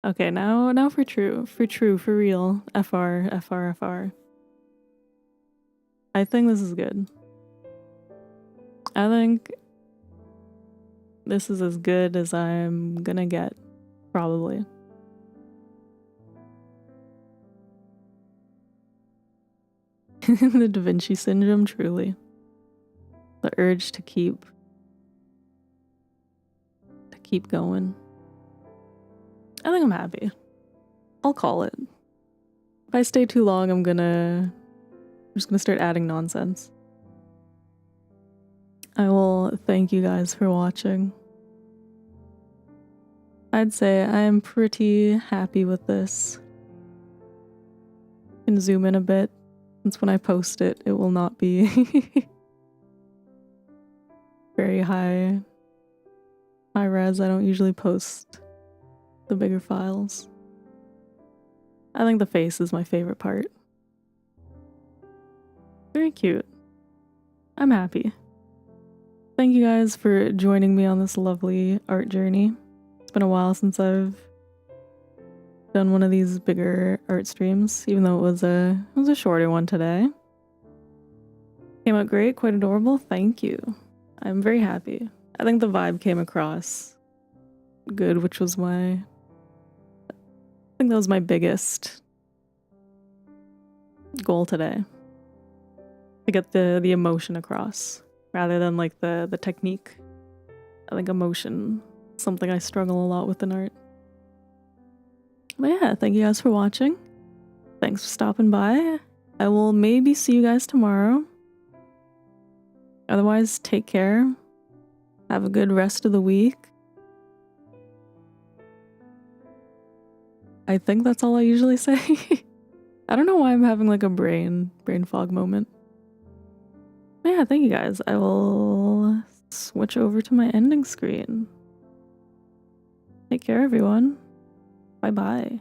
Okay, now for real. FR. I think this is good. I think this is as good as I'm gonna get, probably. The Da Vinci syndrome, truly. The urge to keep going. I think I'm happy. I'll call it. If I stay too long, I'm just gonna start adding nonsense. I will thank you guys for watching. I'd say I am pretty happy with this. I can zoom in a bit, since when I post it, it will not be very high res. I don't usually post the bigger files. I think the face is my favorite part. Very cute. I'm happy. Thank you guys for joining me on this lovely art journey. It's been a while since I've done one of these bigger art streams, even though it was a shorter one today. Came out great, quite adorable. Thank you. I'm very happy. I think the vibe came across good, which was I think that was my biggest goal today. To get the emotion across, rather than like the technique. I think emotion is something I struggle a lot with in art. But yeah, thank you guys for watching. Thanks for stopping by. I will maybe see you guys tomorrow. Otherwise, take care. Have a good rest of the week. I think that's all I usually say. I don't know why I'm having like a brain fog moment. But yeah, thank you guys. I will switch over to my ending screen. Take care, everyone. Bye-bye.